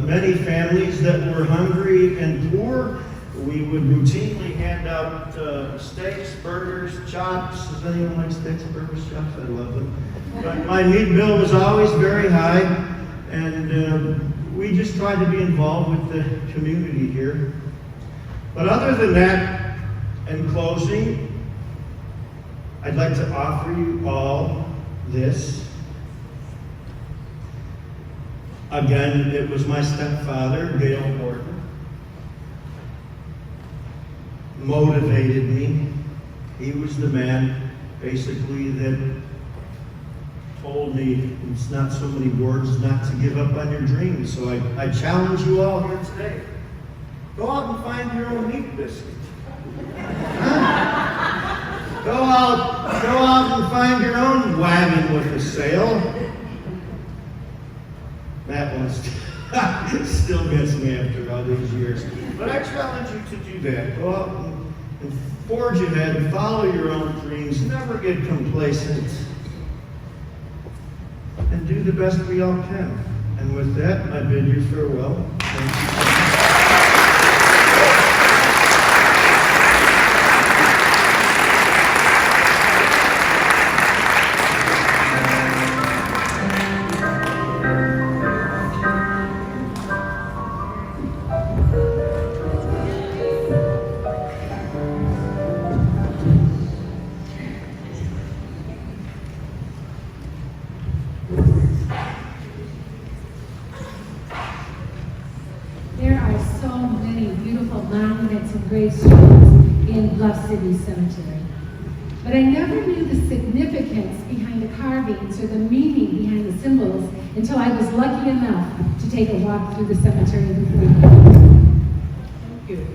[SPEAKER 8] many families that were hungry and poor. We would routinely hand out steaks, burgers, chops. Does anyone like steaks, burgers, chops? I love them. But my meat bill was always very high. And we just tried to be involved with the community here. But other than that, in closing, I'd like to offer you all this. Again, it was my stepfather, Gail Horton, motivated me. He was the man, basically, that told me it's not so many words not to give up on your dreams. So I challenge you all here today. Go out and find your own meat biscuit. Huh? Go out and find your own wagon with a sail. That one still gets me after all these years. But I challenge you to do that. Go out and forge ahead and follow your own dreams. Never get complacent. And do the best we all can. And with that, I bid you farewell. Thank you.
[SPEAKER 2] There are love City Cemetery. But I never knew the significance behind the carvings or the meaning behind the symbols until I was lucky enough to take a walk through the cemetery this week.
[SPEAKER 9] Thank you.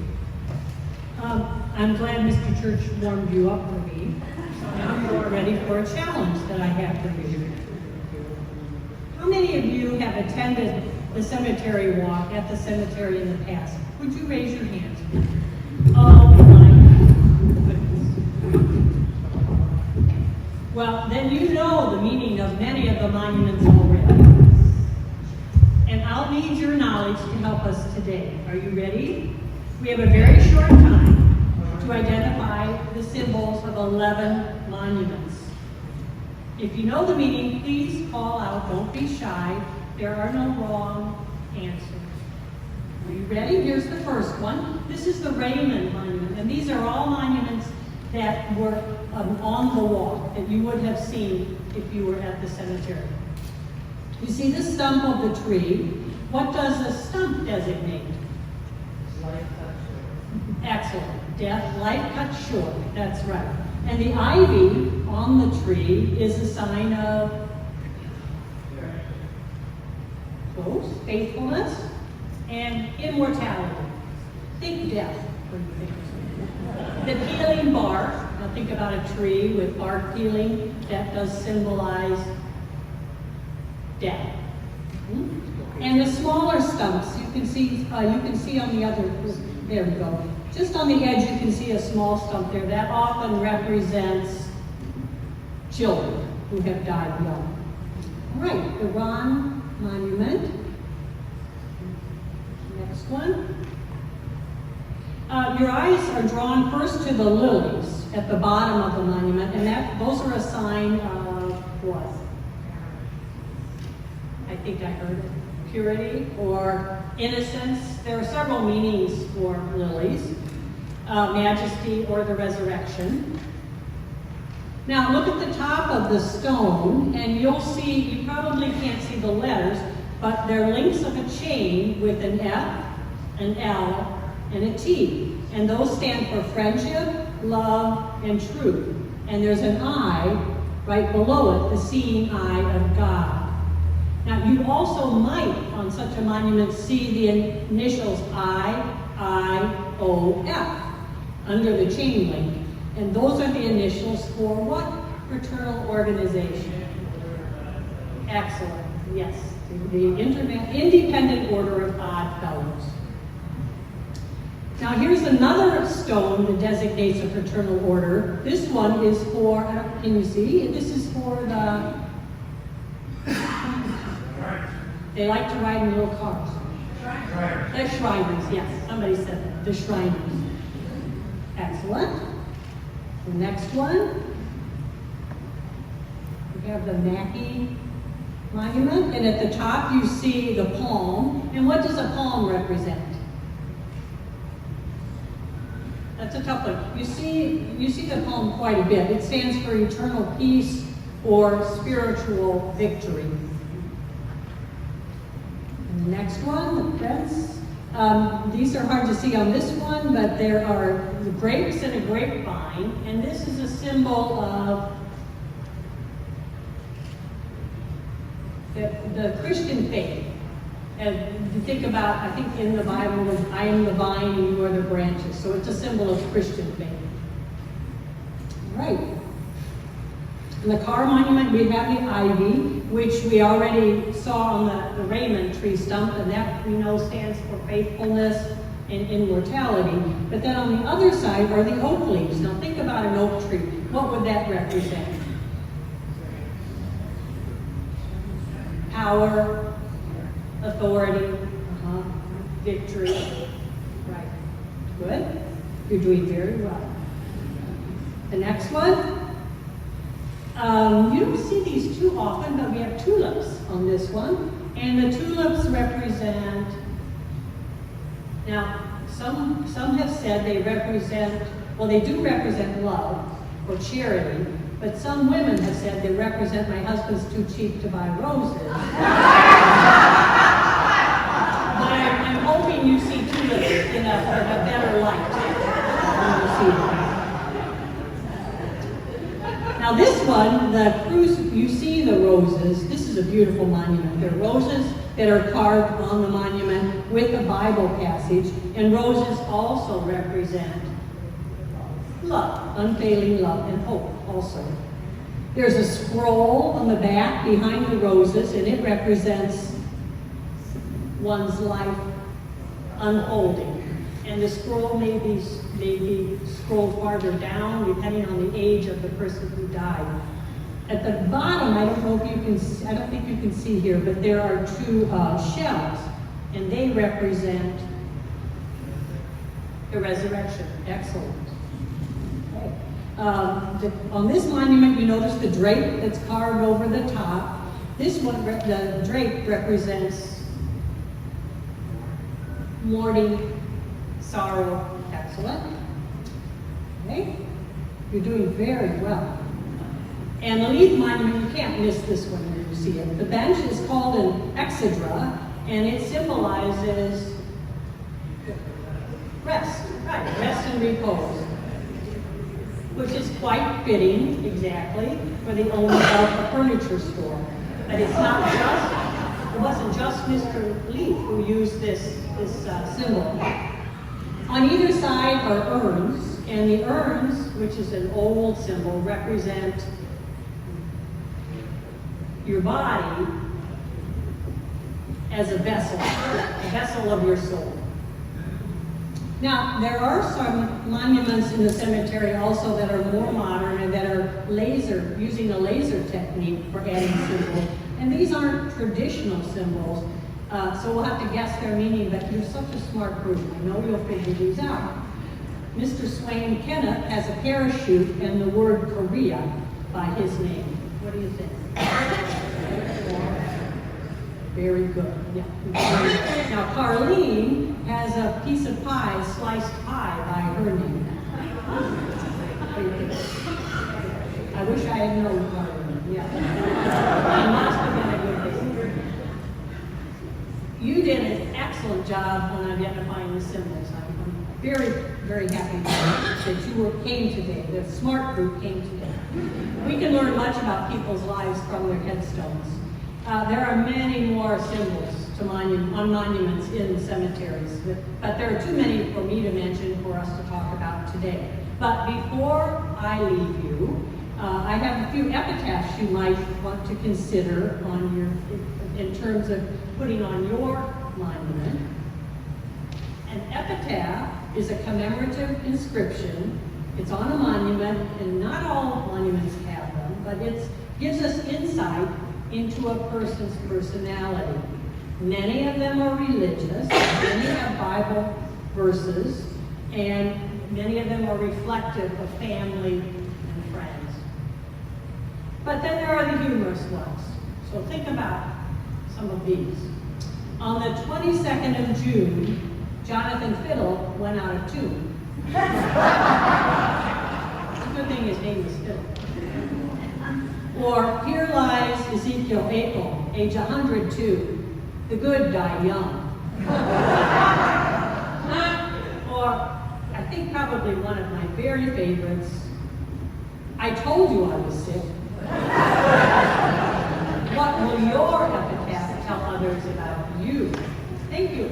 [SPEAKER 9] I'm glad Mr. Church warmed you up for me. Now you're ready for a challenge that I have for you. How many of you have attended the cemetery walk at the cemetery in the past? Would you raise your hand? Oh my goodness. Well, then you know the meaning of many of the monuments already. And I'll need your knowledge to help us today. Are you ready? We have a very short time to identify the symbols of 11 monuments. If you know the meaning, please call out. Don't be shy. There are no wrong answers. Are you ready? Here's the first one. This is the Raymond Monument, and these are all monuments that were on the walk that you would have seen if you were at the cemetery. You see the stump of the tree. What does the stump designate? Life cut short. Excellent. Death, life cut short. That's right. And the ivy on the tree is a sign of close, faithfulness, and immortality. Think death when you think of it. The peeling bark, now think about a tree with bark peeling, that does symbolize death. And the smaller stumps, you can see on the other, there we go. Just on the edge you can see a small stump there. That often represents children who have died young. All right, the Ron Monument. Next one. Your eyes are drawn first to the lilies at the bottom of the monument, and those are a sign of what? I think I heard it. Purity or innocence. There are several meanings for lilies. Majesty or the resurrection. Now look at the top of the stone, and you'll see, you probably can't see the letters, but they're links of a chain with an F, an L, and a T. And those stand for friendship, love, and truth. And there's an I right below it, the seeing eye of God. Now you also might, on such a monument, see the initials I-I-O-F under the chain link. And those are the initials for what fraternal organization? Excellent, yes. The Independent Order of Odd Fellows. Now here's another stone that designates a fraternal order. This one is for, can you see? This is for the, they like to ride in little cars. The Shriners, yes, somebody said that, the Shriners. Excellent. The next one, we have the Mackey Monument, and at the top you see the palm. And what does a palm represent? That's a tough one. You see the palm quite a bit. It stands for eternal peace or spiritual victory. And the next one, the fence. These are hard to see on this one, but there are the grapes and a grapevine, and this is a symbol of the Christian faith. And you think about, I think in the Bible, I am the vine and you are the branches. So it's a symbol of Christian faith. All right. In the Carr Monument, we have the ivy, which we already saw on the Raymond tree stump, and that we know stands for faithfulness and immortality. But then on the other side are the oak leaves. Now think about an oak tree. What would that represent? Power, authority, victory. Right. Good. You're doing very well. The next one. You don't see these too often, but we have tulips on this one. And the tulips represent, now some have said they represent, well they do represent love or charity, but some women have said they represent my husband's too cheap to buy roses. But I'm hoping you see tulips in a better light when you see them. one, you see the roses. This is a beautiful monument. There are roses that are carved on the monument with a Bible passage, and roses also represent love, unfailing love and hope also. There's a scroll on the back behind the roses, and it represents one's life unfolding. And the scroll may be scrolled farther down depending on the age of the person who died. At the bottom, I don't think you can see here, but there are two shells, and they represent the resurrection. Excellent. Okay. On this monument, you notice the drape that's carved over the top. This one, the drape represents mourning, sorrow. Excellent. Okay. You're doing very well. And the Leith monument, you can't miss this one when you see it. The bench is called an exedra, and it symbolizes rest, right, rest and repose, which is quite fitting, exactly, for the owner of a furniture store. But it's not just, it wasn't just Mr. Leith who used this symbol. On either side are urns, and the urns, which is an old symbol, represent your body as a vessel of your soul. Now, there are some monuments in the cemetery also that are more modern and that are using a laser technique for adding symbols. And these aren't traditional symbols, so we'll have to guess their meaning, but you're such a smart group. I know you'll figure these out. Mr. Swain Kenneth has a parachute and the word Korea by his name. What do you think? Very good. Yeah. Now, Carlene has a piece of pie, sliced pie, by her name. I wish I had known Carlene. Yeah. I must have been a good listener. You did an excellent job on identifying the symbols. I'm very, very happy that you came today. The smart group came today. We can learn much about people's lives from their headstones. There are many more symbols on monuments in cemeteries, but there are too many for me to mention for us to talk about today. But before I leave you, I have a few epitaphs you might want to consider in terms of putting on your monument. An epitaph is a commemorative inscription. It's on a monument, and not all monuments have them, but it gives us insight into a person's personality. Many of them are religious, many have Bible verses, and many of them are reflective of family and friends. But then there are the humorous ones. So think about some of these. On the 22nd of June, Jonathan Fiddle went out of tune. It's a good thing his name is Fiddle. Or here lies Ezekiel April, age 102. The good die young. Or I think probably one of my very favorites, I told you I was sick. What will your epitaph tell others about you? Thank you.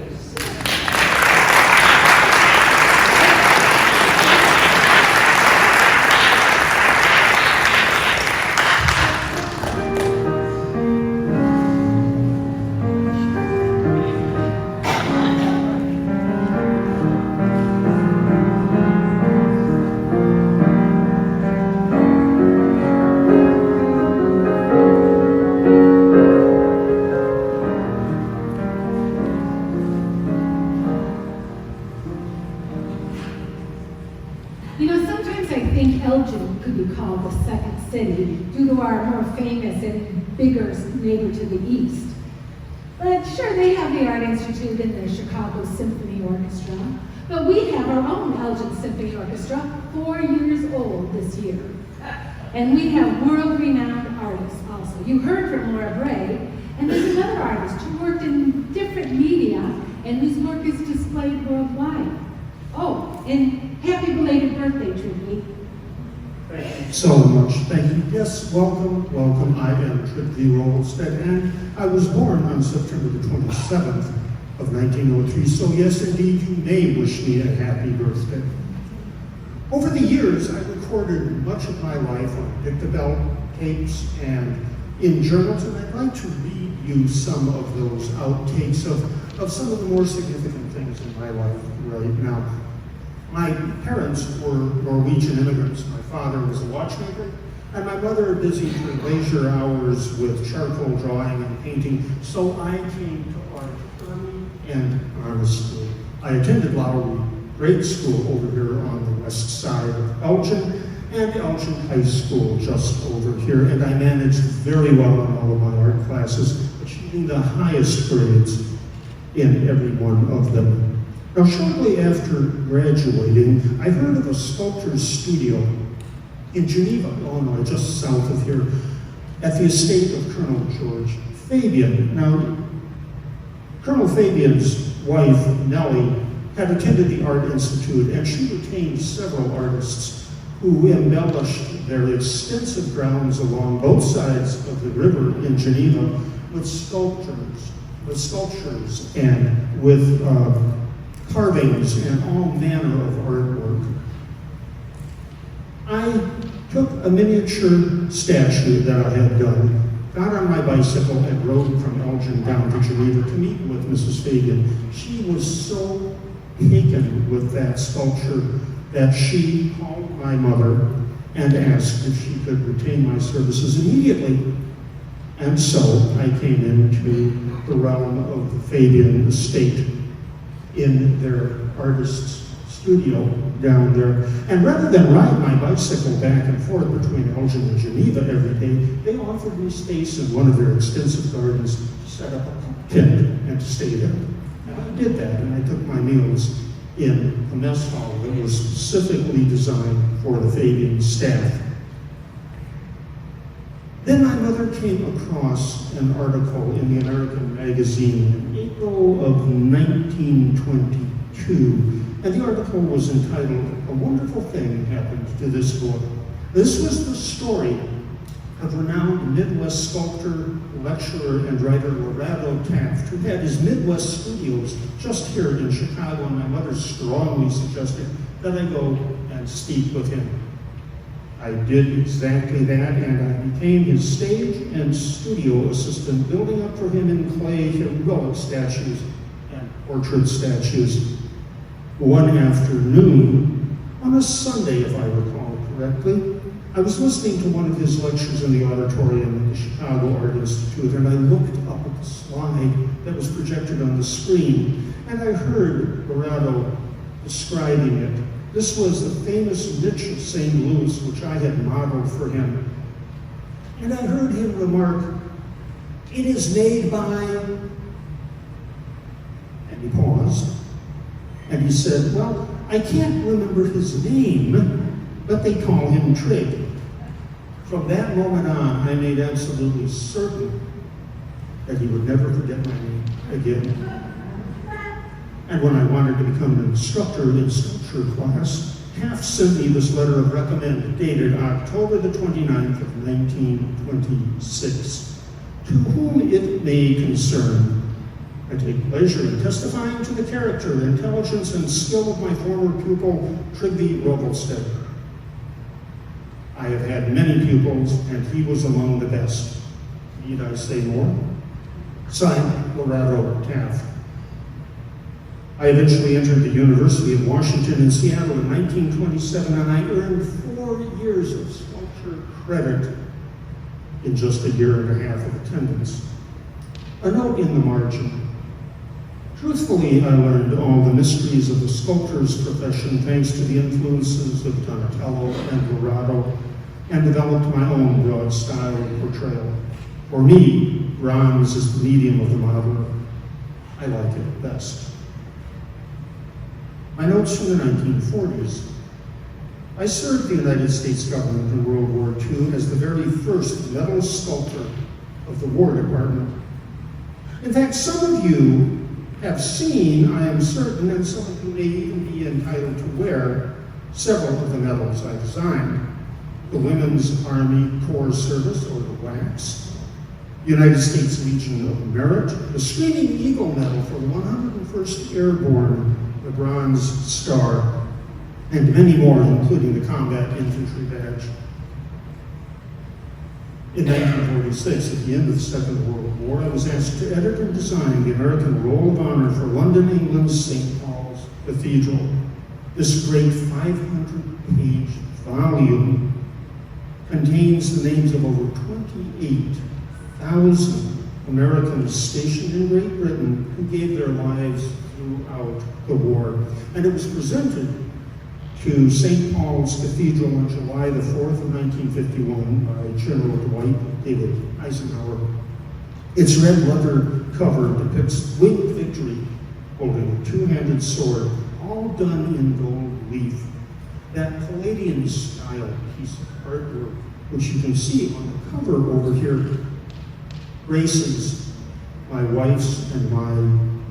[SPEAKER 2] Sometimes I think Elgin could be called the second city due to our more famous and bigger neighbor to the east. But sure, they have the Art Institute and the Chicago Symphony Orchestra. But we have our own Elgin Symphony Orchestra, 4 years old this year. And we have world-renowned artists also. You heard from Laura Bray, and there's another artist who worked in different media and whose work is displayed worldwide. Oh, and happy belated birthday, Trudy.
[SPEAKER 8] Thank you.
[SPEAKER 10] so much. Thank you. Yes, welcome, welcome. I am Tripp V. Rolstead, and I was born on September the 27th of 1903. So yes, indeed, you may wish me a happy birthday. Over the years, I recorded much of my life on dictabel tapes and in journals, and I'd like to read you some of those outtakes of some of the more significant things in my life right now. My parents were Norwegian immigrants. My father was a watchmaker, and my mother busied her leisure hours with charcoal drawing and painting, so I came to art early and honestly. I attended Lowry Grade School over here on the west side of Elgin, and Elgin High School just over here, and I managed very well in all of my art classes, achieving the highest grades in every one of them. Now, shortly after graduating, I heard of a sculptor's studio in Geneva, Illinois, just south of here, at the estate of Colonel George Fabian. Now, Colonel Fabian's wife, Nellie, had attended the Art Institute, and she retained several artists who embellished their extensive grounds along both sides of the river in Geneva with sculptures and with carvings and all manner of artwork. I took a miniature statue that I had done, got on my bicycle and rode from Elgin down to Geneva to meet with Mrs. Fabian. She was so taken with that sculpture that she called my mother and asked if she could retain my services immediately. And so I came into the realm of the Fabian estate in their artist's studio down there. And rather than ride my bicycle back and forth between Elgin and Geneva every day, they offered me space in one of their extensive gardens to set up a tent and to stay there. And I did that, and I took my meals in a mess hall that was specifically designed for the Fabian staff. Then my mother came across an article in the American Magazine in April of 1922, and the article was entitled, "A Wonderful Thing Happened to This Boy." This was the story of renowned Midwest sculptor, lecturer, and writer Lorado Taft, who had his Midwest studios just here in Chicago, and my mother strongly suggested that I go and speak with him. I did exactly that, and I became his stage and studio assistant, building up for him in clay heroic statues and portrait statues. One afternoon, on a Sunday if I recall correctly, I was listening to one of his lectures in the auditorium at the Chicago Art Institute, and I looked up at the slide that was projected on the screen, and I heard Lorado describing it. This was the famous niche of St. Louis, which I had modeled for him. And I heard him remark, "It is made by," and he paused, and he said, "Well, I can't remember his name, but they call him Trig." From that moment on, I made absolutely certain that he would never forget my name again. And when I wanted to become an instructor in sculpture class, Taft sent me this letter of recommend dated October the 29th of 1926. To whom it may concern, I take pleasure in testifying to the character, intelligence, and skill of my former pupil, Trigby Rovelstead. I have had many pupils, and he was among the best. Need I say more? Signed, Lorado Taft. I eventually entered the University of Washington in Seattle in 1927, and I earned 4 years of sculpture credit in just a year and a half of attendance. A note in the margin. Truthfully, I learned all the mysteries of the sculptor's profession thanks to the influences of Donatello and Lorado, and developed my own broad style of portrayal. For me, bronze is the medium of the modeler. I like it best. My notes from the 1940s. I served the United States government in World War II as the very first metal sculptor of the War Department. In fact, some of you have seen, I am certain, and some of you may even be entitled to wear several of the medals I designed. the Women's Army Corps Service, or the WACS, United States Legion of Merit, the Screaming Eagle Medal for the 101st Airborne, the Bronze Star, and many more, including the Combat Infantry Badge. In 1946, at the end of the Second World War, I was asked to edit and design the American Roll of Honor for London, England's St. Paul's Cathedral. This great 500-page volume contains the names of over 28,000 Americans stationed in Great Britain who gave their lives throughout the war. And it was presented to St. Paul's Cathedral on July the 4th of 1951 by General Dwight David Eisenhower. Its red leather cover depicts winged victory holding a two-handed sword, all done in gold leaf. That Palladian-style piece of artwork, which you can see on the cover over here, graces my wife's and my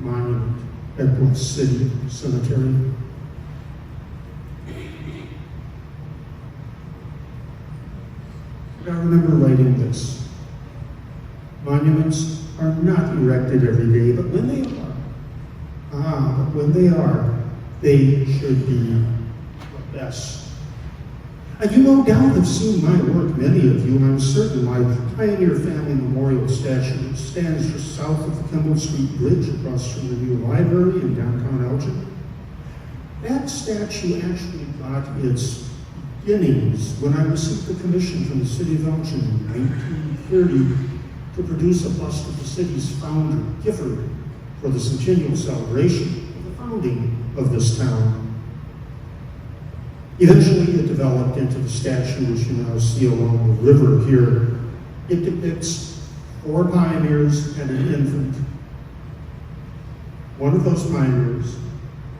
[SPEAKER 10] monument at Elgin City Cemetery. I remember writing this. Monuments are not erected every day, but when they are, they should be the best. And you no doubt have seen my work, many of you, and I'm certain my Pioneer Family Memorial statue, which stands just south of the Kimball Street Bridge across from the new library in downtown Elgin. That statue actually got its beginnings when I received the commission from the city of Elgin in 1930 to produce a bust of the city's founder, Gifford, for the centennial celebration of the founding of this town. Eventually, it developed into the statue which you now see along the river here. It depicts 4 pioneers and an infant. One of those pioneers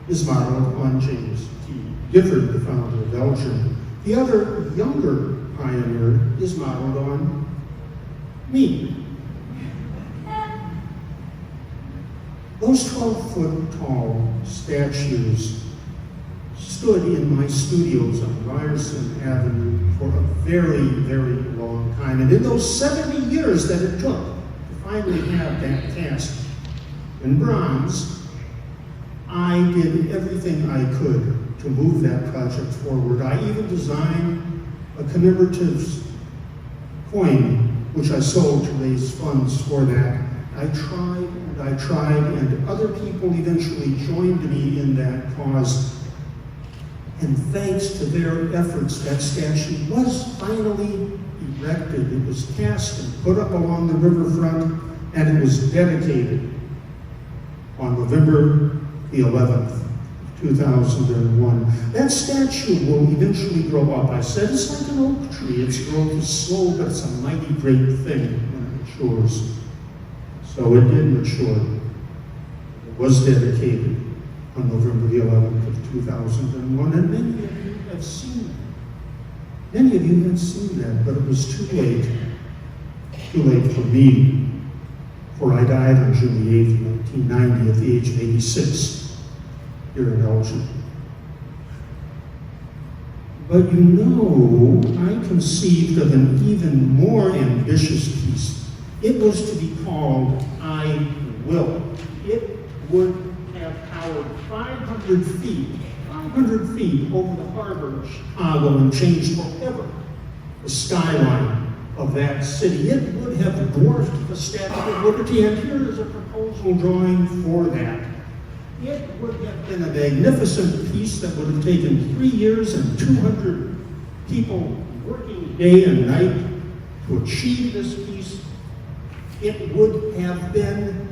[SPEAKER 10] is modeled on James T. Gifford, the founder of Elgin. The other younger pioneer is modeled on me. Those 12-foot tall statues stood in my studios on Ryerson Avenue for a very, very long time. And in those 70 years that it took to finally have that cast in bronze, I did everything I could to move that project forward. I even designed a commemorative coin, which I sold to raise funds for that. I tried, and other people eventually joined me in that cause. And thanks to their efforts, that statue was finally erected. It was cast and put up along the riverfront, and it was dedicated on November the 11th, 2001. That statue will eventually grow up. I said it's like an oak tree. Its growth is slow, but it's a mighty great thing when it matures. So it did mature. It was dedicated on November the 11th of 2001, and many of you have seen that. Many of you have seen that, but it was too late. Too late for me, for I died on June the 8th, 1990, at the age of 86, here in Elgin. But you know, I conceived of an even more ambitious piece. It was to be called I Will. It would have towered 500 feet over the harbor of Chicago and changed forever the skyline of that city. It would have dwarfed the Statue of Liberty, and here is a proposal drawing for that. It would have been a magnificent piece that would have taken 3 years and 200 people working day and night to achieve this piece. It would have been,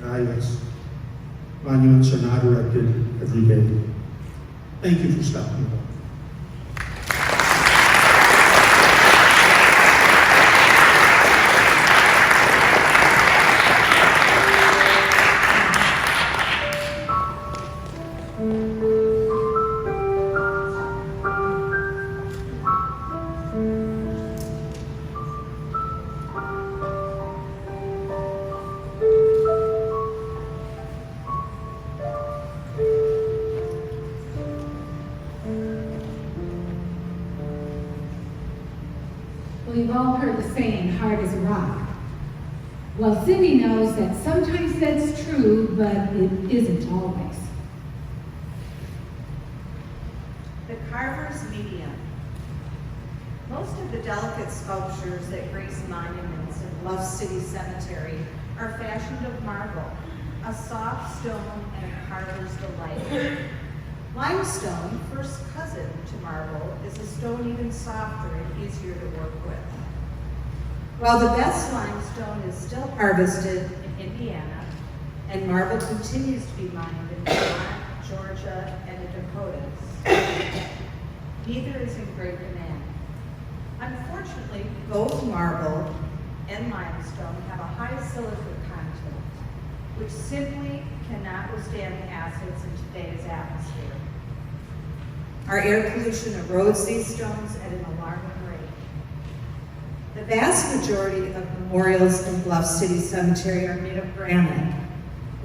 [SPEAKER 10] yes, monuments are not erected every day. Thank you for stopping by.
[SPEAKER 2] We've all heard the saying, hard as a rock. Well, Cindy knows that sometimes that's true, but it isn't always.
[SPEAKER 11] The Carver's Medium. Most of the delicate sculptures that grace monuments in Bluff City Cemetery are fashioned of marble, a soft stone and a carver's delight. Limestone, first cousin to marble, is a stone even softer and easier to work with. While the best limestone is still harvested in Indiana, and marble continues to be mined in Vermont, Georgia, and the Dakotas, neither is in great demand. Unfortunately, both marble and limestone have a high silica content, which simply cannot withstand the acids in today's atmosphere. Our air pollution erodes these stones at an alarming rate. The vast majority of memorials in Bluff City Cemetery are made of granite.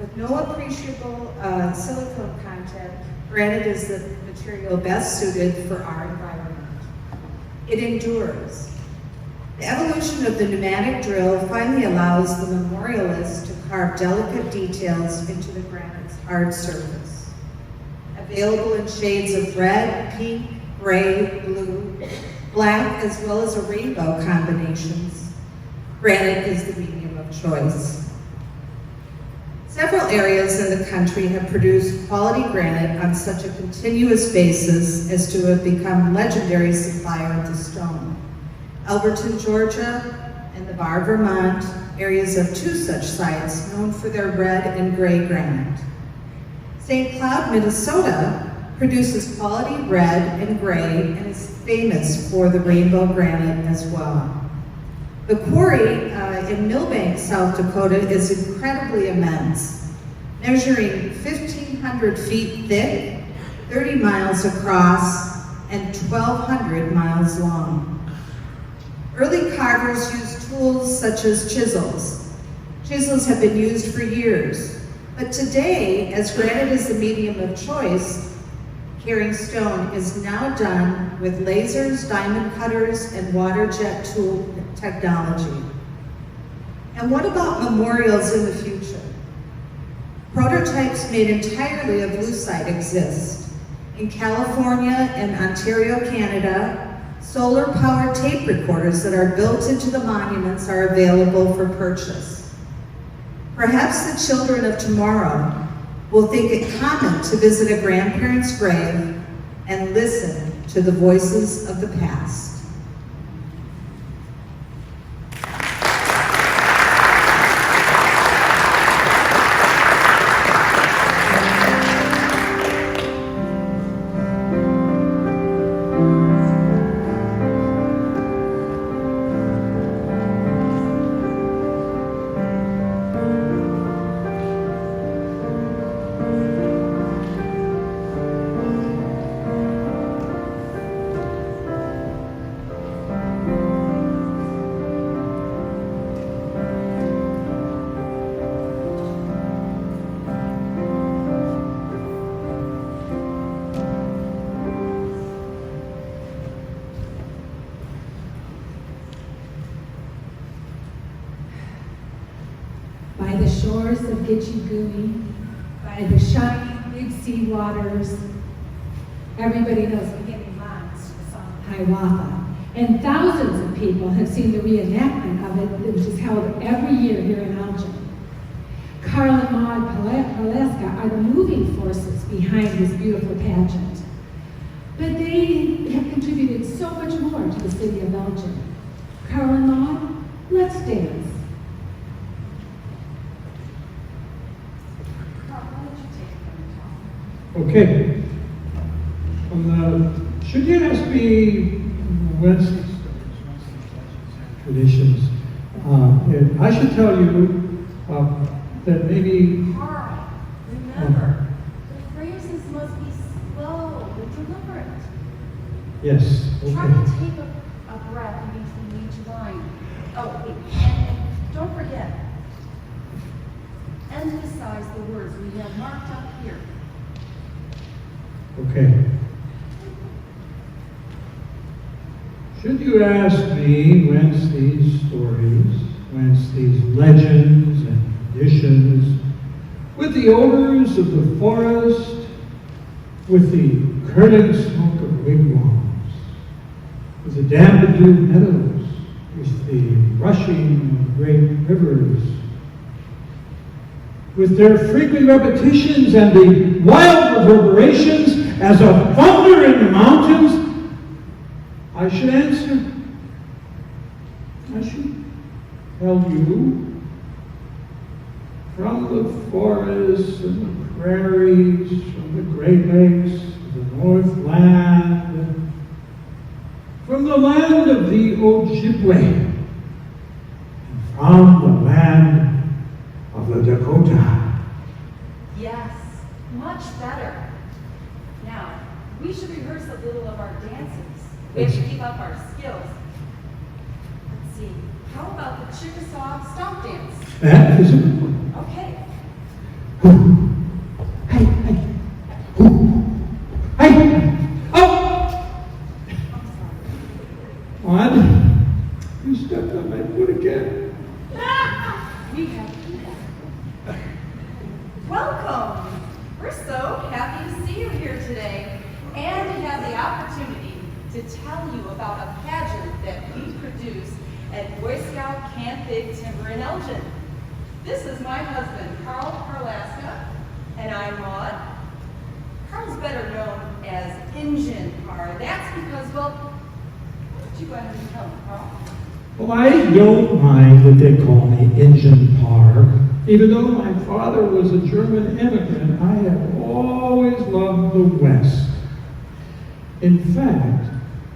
[SPEAKER 11] With no appreciable silicone content, granite is the material best suited for our environment. It endures. The evolution of the pneumatic drill finally allows the memorialist to carve delicate details into the granite's hard surface. Available in shades of red, pink, gray, blue, black, as well as a rainbow combinations, granite is the medium of choice. Several areas in the country have produced quality granite on such a continuous basis as to have become legendary supplier of the stone. Alberton, Georgia, and the Bar, Vermont, areas of two such sites known for their red and gray granite. St. Cloud, Minnesota produces quality red and gray and is famous for the rainbow granite as well. The quarry in Millbank, South Dakota is incredibly immense, measuring 1,500 feet thick, 30 miles across, and 1,200 miles long. Early carvers used tools such as chisels. Chisels have been used for years, but today, as granite is the medium of choice, carrying stone is now done with lasers, diamond cutters, and water jet tool technology. And what about memorials in the future? Prototypes made entirely of lucite exist. In California and Ontario, Canada, solar-powered tape recorders that are built into the monuments are available for purchase. Perhaps the children of tomorrow will think it common to visit a grandparent's grave and listen to the voices of the past.
[SPEAKER 2] By the shores of Gitche-Gumee, by the shining Big Sea waters, everybody knows beginning lines to the song Hiawatha. And thousands of people have seen the reenactment of it, which is held every year here in Elgin. Carl and Maud Paleska are the moving forces behind this beautiful pageant. But they have contributed so much more to the city of Elgin. Carl and Maud, let's dance.
[SPEAKER 12] Okay. Should you ask me Wednesday traditions? I should tell you that maybe.
[SPEAKER 13] Carl, remember, the phrases must be slow and deliberate.
[SPEAKER 12] Yes. Okay.
[SPEAKER 13] Try to take a breath in between each line. Oh, and don't forget, emphasize the words we have marked up here.
[SPEAKER 12] Okay. Should you ask me whence these stories, whence these legends and traditions, with the odors of the forest, with the curling smoke of wigwams, with the damp-bedewed meadows, with the rushing of great rivers, with their frequent repetitions and the wild reverberations as of thunder in the mountains, I should answer. I should tell you from the forests and the prairies, from the Great Lakes, the Northland, and from the land of the Ojibwe, and from the land of the Dakota.
[SPEAKER 13] Yes, much better. Now, we should rehearse a little of our dances. We have to keep up our skills. Let's see, how about the Chickasaw stomp dance?
[SPEAKER 12] That is a good one.
[SPEAKER 13] Okay.
[SPEAKER 12] Hey, hey, hey, oh! What? You stepped on my foot again.
[SPEAKER 13] We have welcome. We're so happy to see you here today and to have the opportunity to tell you about a pageant that we produce at Boy Scout Camp Big Timber in Elgin. This is my husband, Carl Carlaska, and I'm Maud. Carl's better known as Injun Par. That's because, well, why don't you go ahead and tell him, Carl?
[SPEAKER 12] Well, I don't mind that they call me Injun Par. Even though my father was a German immigrant, I have always loved the West. In fact,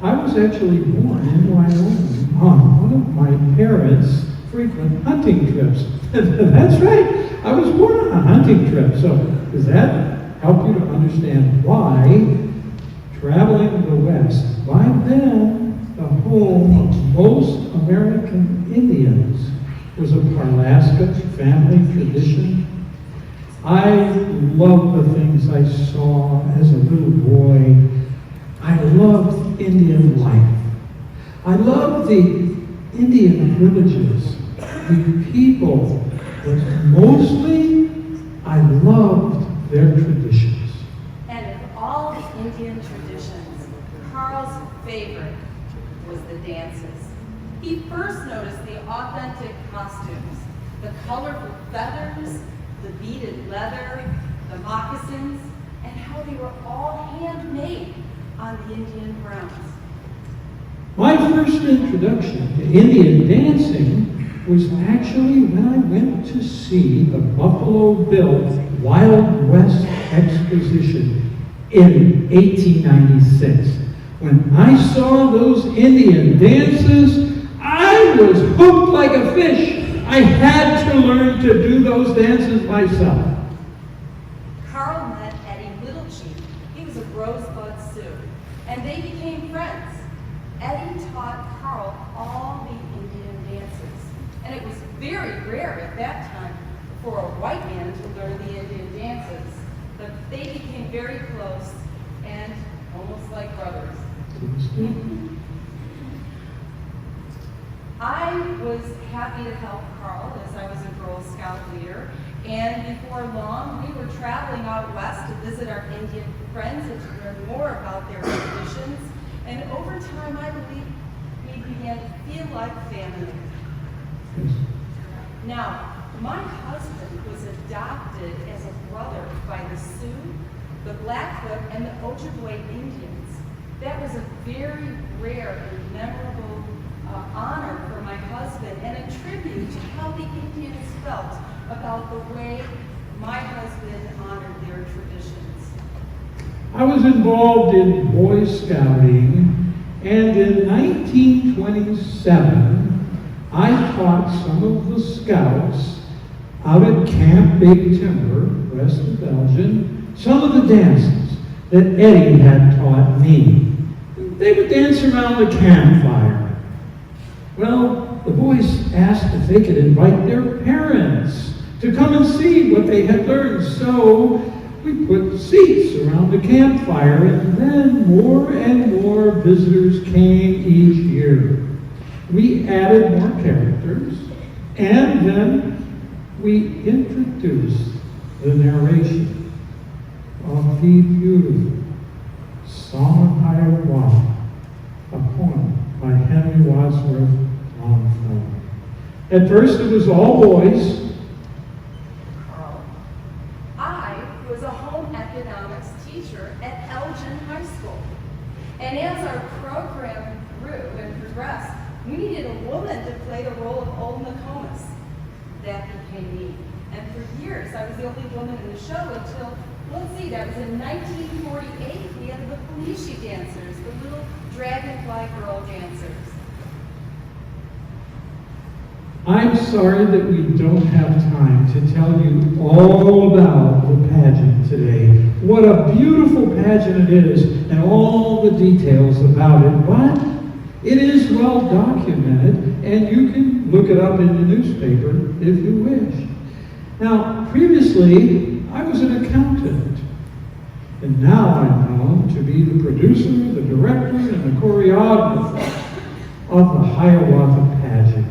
[SPEAKER 12] I was actually born in Wyoming on one of my parents' frequent hunting trips. That's right, I was born on a hunting trip. So does that help you to understand why traveling the West, by then the home of most American Indians, was a Carlaska family tradition? I love the things I saw as a little boy. I loved Indian life. I loved the Indian villages, the people, but mostly I loved their traditions.
[SPEAKER 13] And of all the Indian traditions, Carl's favorite was the dances. He first noticed the authentic costumes, the colorful feathers, the beaded leather, the moccasins, and how they were all handmade on the Indian grounds.
[SPEAKER 12] My first introduction to Indian dancing was actually when I went to see the Buffalo Bill Wild West Exposition in 1896. When I saw those Indian dances, I was hooked like a fish. I had to learn to do those dances myself.
[SPEAKER 13] Carl met Eddie Littlechief. He was a Rosebud Sioux, and they became friends. Eddie taught Carl all the Indian dances, and it was very rare at that time for a white man to learn the Indian dances. But they became very close and almost like brothers. I was happy to help Carl as I was a Girl Scout leader, and before long we were traveling out west to visit our Indian friends and to learn more about their traditions, and over time I believe we began to feel like family. Now, my husband was adopted as a brother by the Sioux, the Blackfoot, and the Ojibwe Indians. That was a very rare and memorable honor for my husband and a tribute to how the Indians felt about the way my husband honored their traditions.
[SPEAKER 12] I was involved in Boy Scouting, and in 1927, I taught some of the scouts out at Camp Big Timber, west of Elgin, some of the dances that Eddie had taught me. They would dance around the campfire. Well, the boys asked if they could invite their parents to come and see what they had learned. So We put seats around the campfire, and then more and more visitors came each year. We added more characters, and then we introduced the narration of the beautiful Song of Hiawatha, a poem by Henry Wadsworth Longfellow. At first it was all boys.
[SPEAKER 13] I was a home economics teacher at Elgin High School. And as our program grew and progressed, we needed a woman to play the role of Old Nokomis. That became me. And for years, I was the only woman in the show until, let's see, that was in 1948. We had the Felicia dancers, the little dragonfly girl dancers.
[SPEAKER 12] I'm sorry that we don't have time to tell you all about the pageant today. What a beautiful pageant it is, and all the details about it, but it is well documented, and you can look it up in the newspaper if you wish. Now, previously, I was an accountant, and now I'm known to be the producer, the director, and the choreographer of the Hiawatha pageant.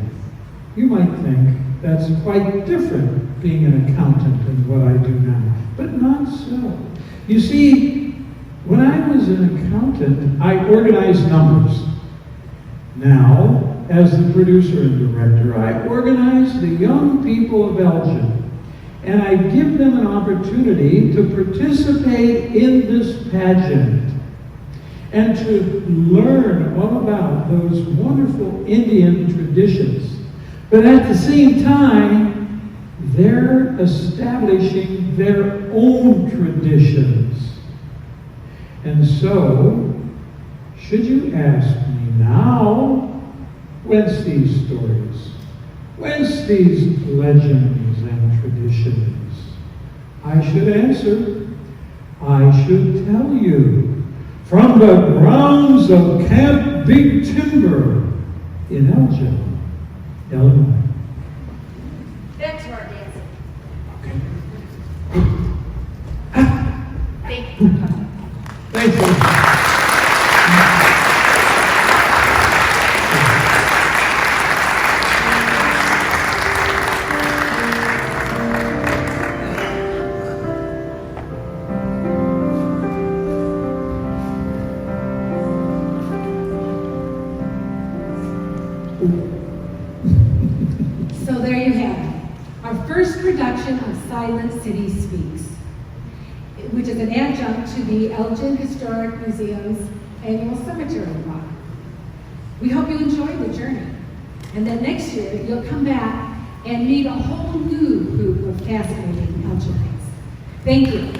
[SPEAKER 12] You might think that's quite different being an accountant than what I do now, but not so. You see, when I was an accountant, I organized numbers. Now, as the producer and director, I organize the young people of Elgin, and I give them an opportunity to participate in this pageant and to learn all about those wonderful Indian traditions. But at the same time, they're establishing their own traditions. And so, should you ask me now, whence these stories? Whence these legends and traditions? I should answer, I should tell you, from the grounds of Camp Big Timber in Elgin, Illinois.
[SPEAKER 13] Back to our dancing.
[SPEAKER 12] Okay.
[SPEAKER 13] Thank you for coming.
[SPEAKER 12] Thank you.
[SPEAKER 2] So there you have it, our first production of Silent City Speaks, which is an adjunct to the Elgin Historic Museum's annual cemetery walk. We hope you enjoy the journey, and that next year you'll come back and meet a whole new group of fascinating Elginites. Thank you.